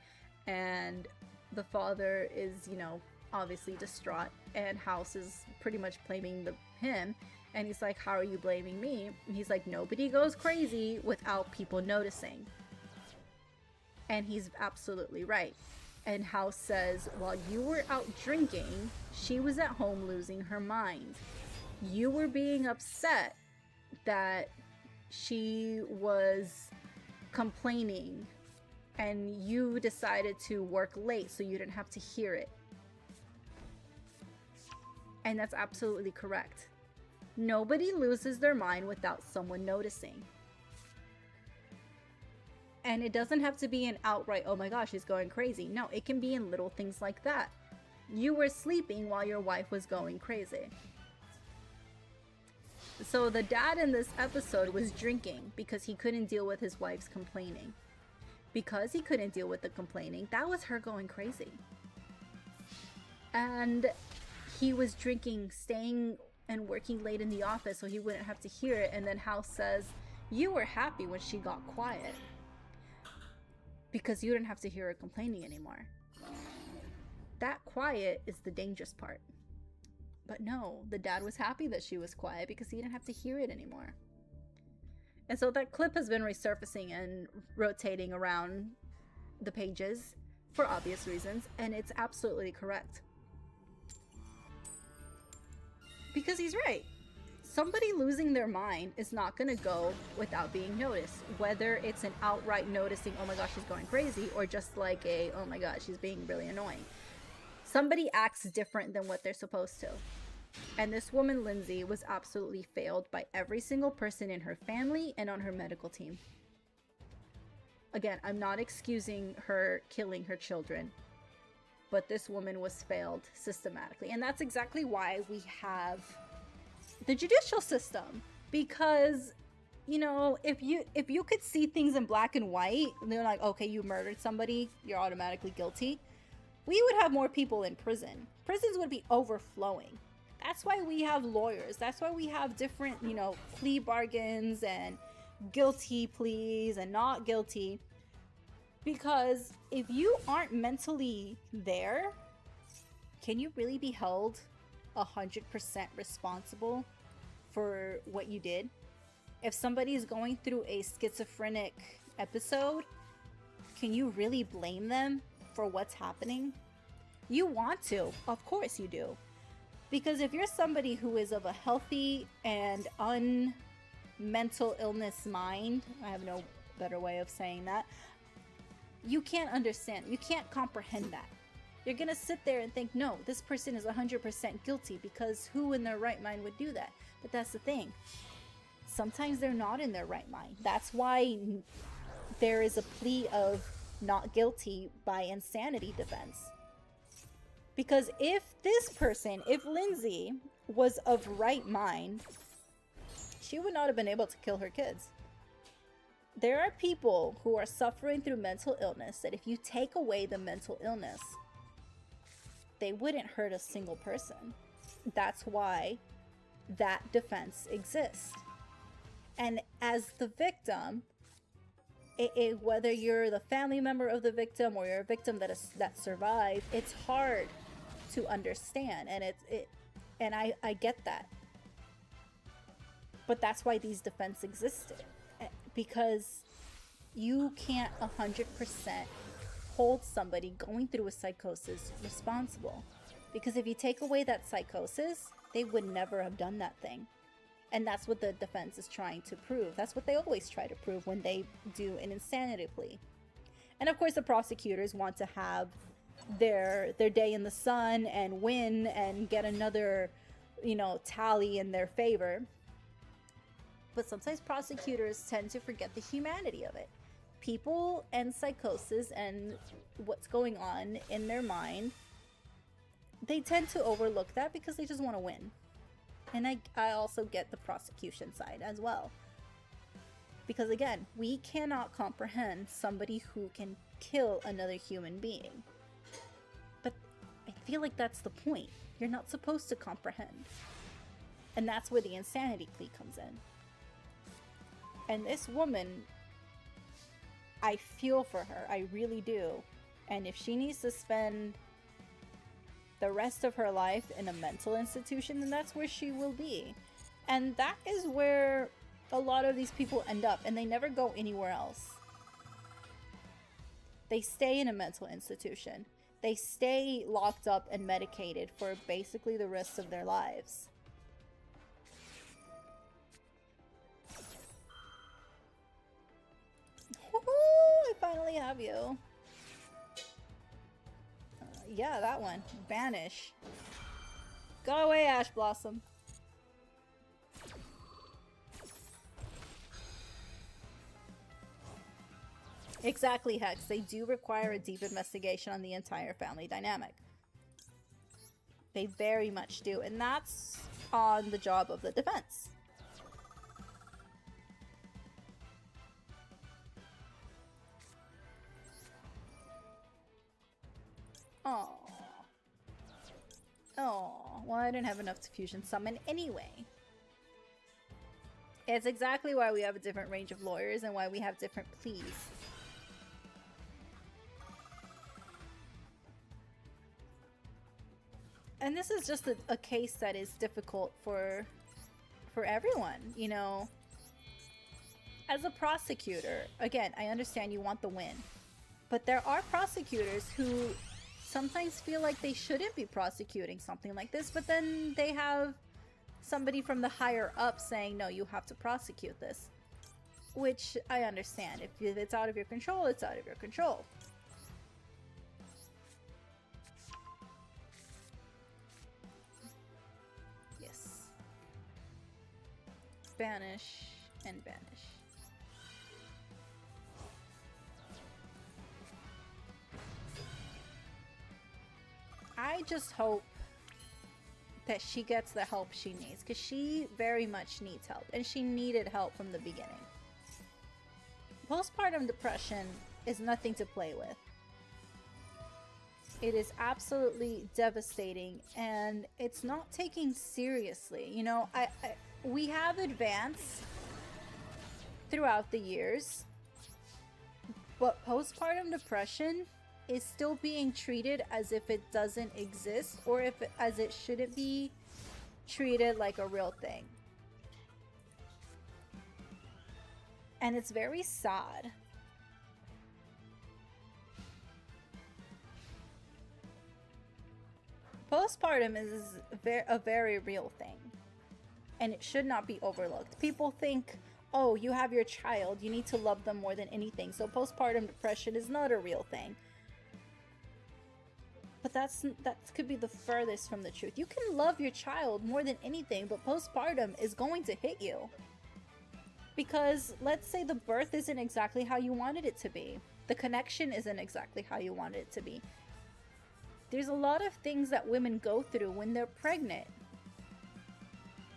And the father is, you know, obviously distraught, and House is pretty much blaming him. And he's like, how are you blaming me? And he's like, nobody goes crazy without people noticing. And he's absolutely right. And House says, while you were out drinking, she was at home losing her mind. You were being upset that she was complaining and you decided to work late so you didn't have to hear it. And that's absolutely correct. Nobody loses their mind without someone noticing. And it doesn't have to be an outright, oh my gosh, she's going crazy. No, it can be in little things like that. You were sleeping while your wife was going crazy. So the dad in this episode was drinking because he couldn't deal with his wife's complaining. Because he couldn't deal with the complaining, that was her going crazy. And he was drinking, staying and working late in the office so he wouldn't have to hear it. And then House says, you were happy when she got quiet because you didn't have to hear her complaining anymore. That quiet is the dangerous part. But no, the dad was happy that she was quiet because he didn't have to hear it anymore. And so that clip has been resurfacing and rotating around the pages for obvious reasons, and it's absolutely correct. Because he's right. Somebody losing their mind is not going to go without being noticed. Whether it's an outright noticing, oh my gosh, she's going crazy, or just like a, oh my god, she's being really annoying. Somebody acts different than what they're supposed to. And this woman, Lindsay, was absolutely failed by every single person in her family and on her medical team. Again, I'm not excusing her killing her children, but this woman was failed systematically. And that's exactly why we have the judicial system. Because, you know, if you could see things in black and white, they're like, okay, you murdered somebody, you're automatically guilty. We would have more people in prison. Prisons would be overflowing. That's why we have lawyers. That's why we have different, you know, plea bargains and guilty pleas and not guilty. Because if you aren't mentally there, can you really be held 100% responsible for what you did? If somebody is going through a schizophrenic episode, can you really blame them for what's happening? You want to, of course you do. Because if you're somebody who is of a healthy and mental illness mind, I have no better way of saying that, you can't understand, you can't comprehend that. You're gonna sit there and think, no, this person is 100% guilty, because who in their right mind would do that? But that's the thing. Sometimes they're not in their right mind. That's why there is a plea of not guilty by insanity defense. Because if this person, if Lindsay was of right mind, she would not have been able to kill her kids. There are people who are suffering through mental illness that if you take away the mental illness, they wouldn't hurt a single person. That's why that defense exists. And as the victim, whether you're the family member of the victim or you're a victim that survived, it's hard to understand, and I get that. But that's why these defenses existed, because you can't 100% hold somebody going through a psychosis responsible. Because if you take away that psychosis, they would never have done that thing. And that's what the defense is trying to prove. That's what they always try to prove when they do an insanity plea. And of course, the prosecutors want to have their day in the sun and win and get another, you know, tally in their favor. But sometimes prosecutors tend to forget the humanity of it. People and psychosis and what's going on in their mind, they tend to overlook that because they just want to win. And I also get the prosecution side as well. Because again, we cannot comprehend somebody who can kill another human being. But I feel like that's the point. You're not supposed to comprehend. And that's where the insanity plea comes in. And this woman, I feel for her. I really do. And if she needs to spend the rest of her life in a mental institution, then that's where she will be. And that is where a lot of these people end up, and they never go anywhere else. They stay in a mental institution. They stay locked up and medicated for basically the rest of their lives. I finally have you. Yeah, that one. Banish. Go away, Ash Blossom. Exactly, Hex. They do require a deep investigation on the entire family dynamic. They very much do. And that's on the job of the defense. Oh. Oh. Well, I didn't have enough to fusion summon anyway. It's exactly why we have a different range of lawyers and why we have different pleas. And this is just a case that is difficult for everyone, you know. As a prosecutor, again, I understand you want the win. But there are prosecutors who sometimes feel like they shouldn't be prosecuting something like this, but then they have somebody from the higher up saying, no, you have to prosecute this. Which I understand. If it's out of your control, it's out of your control. Yes. Banish and banish. I just hope that she gets the help she needs, because she very much needs help, and she needed help from the beginning. Postpartum depression is nothing to play with. It is absolutely devastating, and it's not taken seriously. You know, we have advanced throughout the years, but postpartum depression is still being treated as if it doesn't exist, or as it shouldn't be treated like a real thing. And it's very sad. Postpartum is a very real thing, and it should not be overlooked. People think, oh, you have your child, you need to love them more than anything, so postpartum depression is not a real thing. But that could be the furthest from the truth. You can love your child more than anything, but postpartum is going to hit you. Because let's say the birth isn't exactly how you wanted it to be. The connection isn't exactly how you wanted it to be. There's a lot of things that women go through when they're pregnant.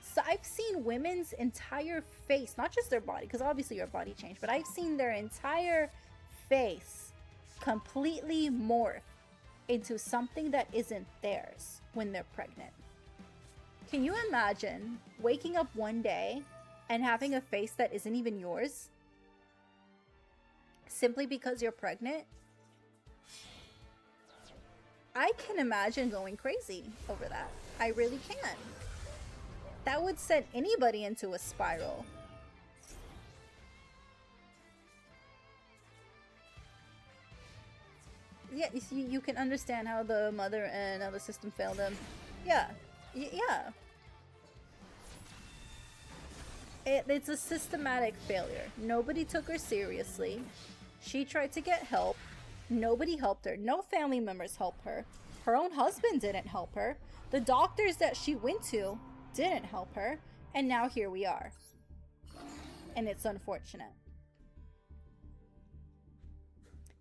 So I've seen women's entire face, not just their body, because obviously your body changed, but I've seen their entire face completely morph into something that isn't theirs when they're pregnant. Can you imagine waking up one day and having a face that isn't even yours simply because you're pregnant? I can imagine going crazy over that. I really can. That would send anybody into a spiral. Yeah, you can understand how the mother and how the system failed them. Yeah. Yeah. It's a systematic failure. Nobody took her seriously. She tried to get help. Nobody helped her. No family members helped her. Her own husband didn't help her. The doctors that she went to didn't help her. And now here we are. And it's unfortunate.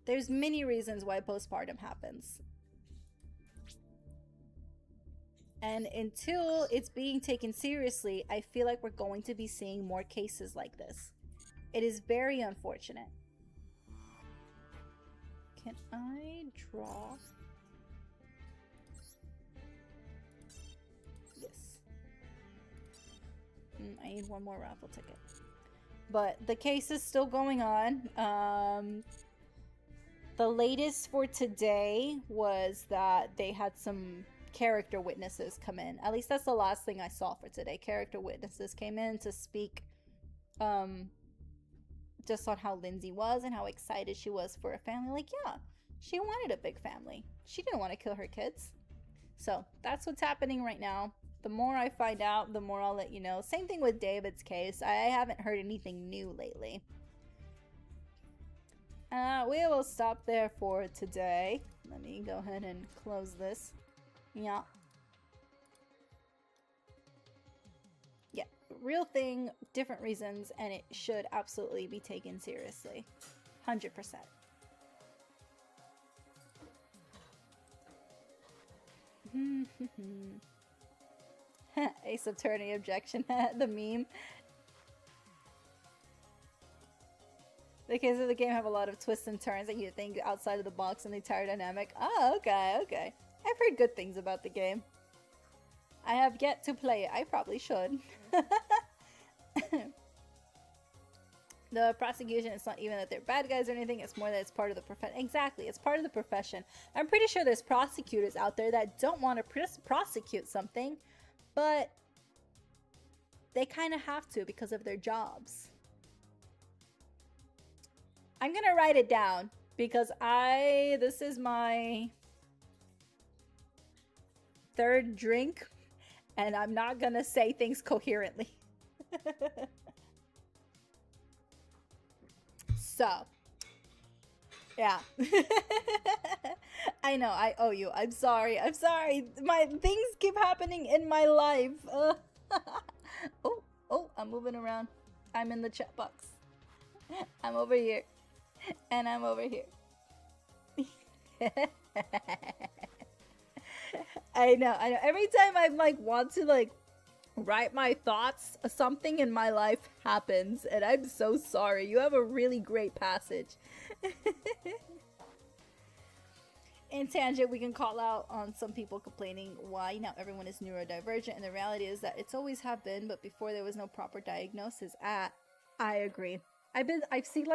There's many reasons why postpartum happens. And until it's being taken seriously, I feel like we're going to be seeing more cases like this. It is very unfortunate. Can I draw? Yes. I need one more raffle ticket. But the case is still going on. The latest for today was that they had some character witnesses come in. At least that's the last thing I saw for today. Character witnesses came in to speak just on how Lindsay was and how excited she was for a family. Like, yeah, she wanted a big family. She didn't want to kill her kids. So that's what's happening right now. The more I find out, the more I'll let you know. Same thing with David's case. I haven't heard anything new lately. We will stop there for today. Let me go ahead and close this. Yeah. Yeah, real thing, different reasons, and it should absolutely be taken seriously. 100%. Ace attorney objection. The meme. The cases of the game have a lot of twists and turns that you think outside of the box and the entire dynamic. Oh, okay, okay. I've heard good things about the game. I have yet to play it. I probably should. The prosecution, it's not even that they're bad guys or anything. It's more that it's part of the profession. Exactly, it's part of the profession. I'm pretty sure there's prosecutors out there that don't want to prosecute something, but they kind of have to because of their jobs. I'm gonna write it down because this is my third drink and I'm not gonna say things coherently. So, yeah. I know, I owe you. I'm sorry. I'm sorry. My things keep happening in my life. Oh, I'm moving around. I'm in the chat box. I'm over here. And I'm over here. I know. Every time I want to write my thoughts, something in my life happens, and I'm so sorry. You have a really great passage. In tangent, we can call out on some people complaining why now everyone is neurodivergent, and the reality is that it's always have been, but before there was no proper diagnosis. I agree. I've seen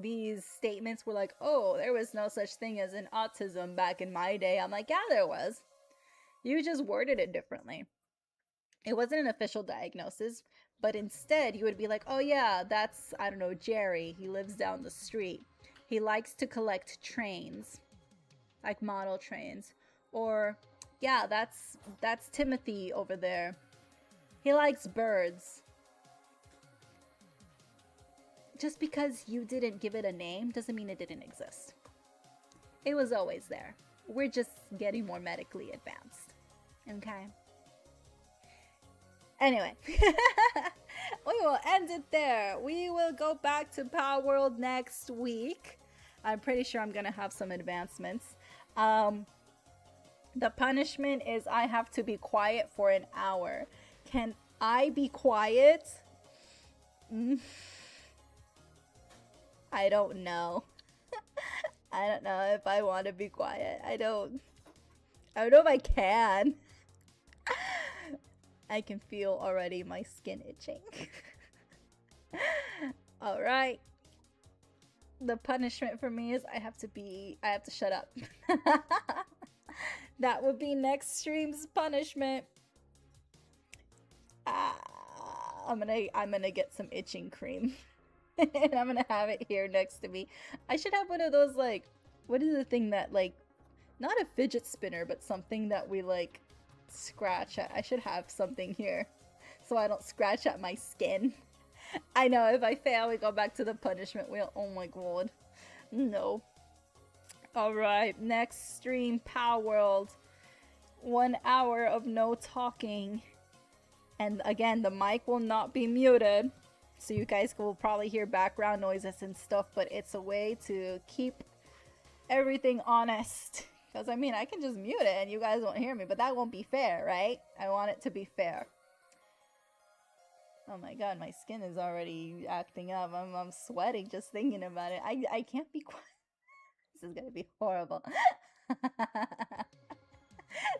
these statements were like, oh, there was no such thing as an autism back in my day. I'm like, yeah, there was. You just worded it differently. It wasn't an official diagnosis, but instead you would be like, oh yeah, that's, I don't know, Jerry. He lives down the street. He likes to collect trains, like model trains. Or, yeah, that's Timothy over there. He likes birds. Just because you didn't give it a name doesn't mean it didn't exist. It was always there. We're just getting more medically advanced. Okay? Anyway. We will end it there. We will go back to Power World next week. I'm pretty sure I'm going to have some advancements. The punishment is I have to be quiet for an hour. Can I be quiet? I don't know. I don't know if I want to be quiet. I don't know if I can. I can feel already my skin itching. Alright. The punishment for me is I have to shut up. That would be next stream's punishment. I'm gonna get some itching cream. And I'm gonna have it here next to me. I should have one of those, what is the thing that, not a fidget spinner, but something that we, scratch at. I should have something here so I don't scratch at my skin. I know, if I fail, we go back to the punishment wheel. Oh my god. No. Alright, next stream, Power World. 1 hour of no talking. And again, the mic will not be muted. So you guys will probably hear background noises and stuff, but it's a way to keep everything honest. Because I mean, I can just mute it and you guys won't hear me, but that won't be fair, right? I want it to be fair. Oh my god, my skin is already acting up. I'm sweating just thinking about it. I can't be quiet. This is gonna be horrible.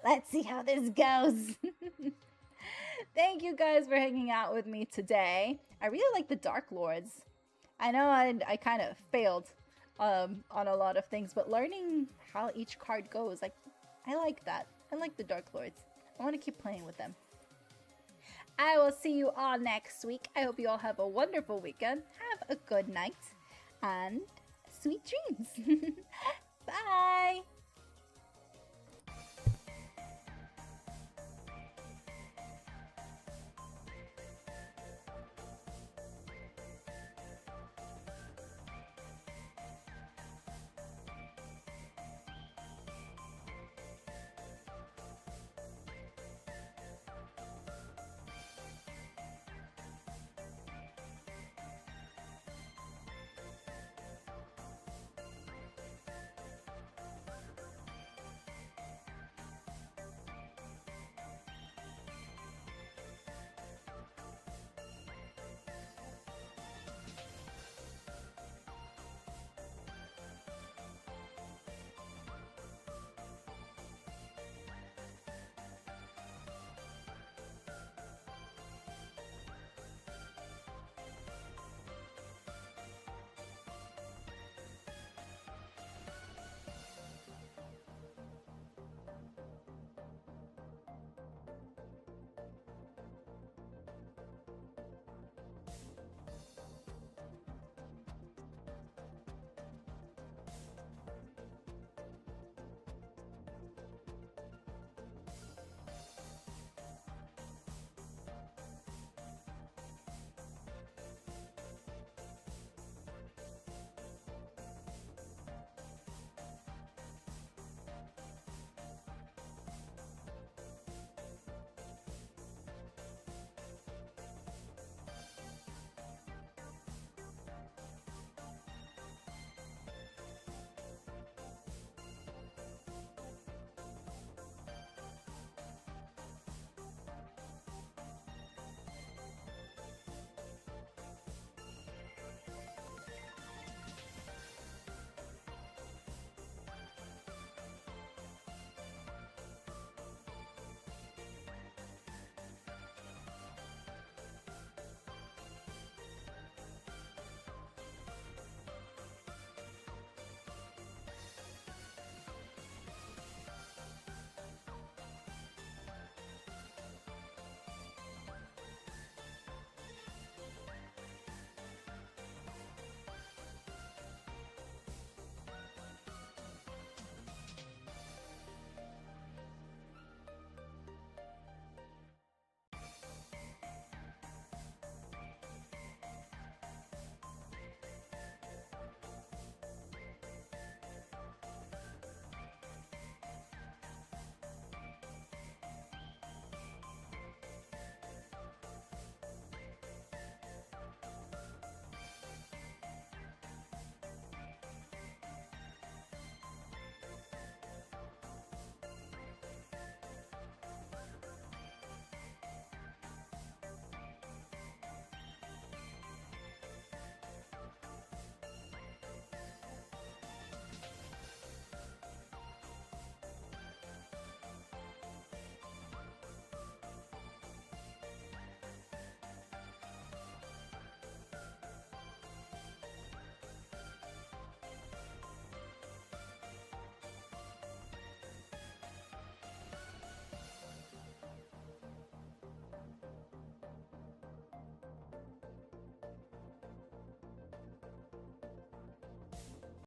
Let's see how this goes. Thank you guys for hanging out with me today. I really like the Dark Lords. I know I kind of failed on a lot of things, but learning how each card goes, like, I like that. I like the Dark Lords. I want to keep playing with them. I will see you all next week. I hope you all have a wonderful weekend. Have a good night and sweet dreams. Bye!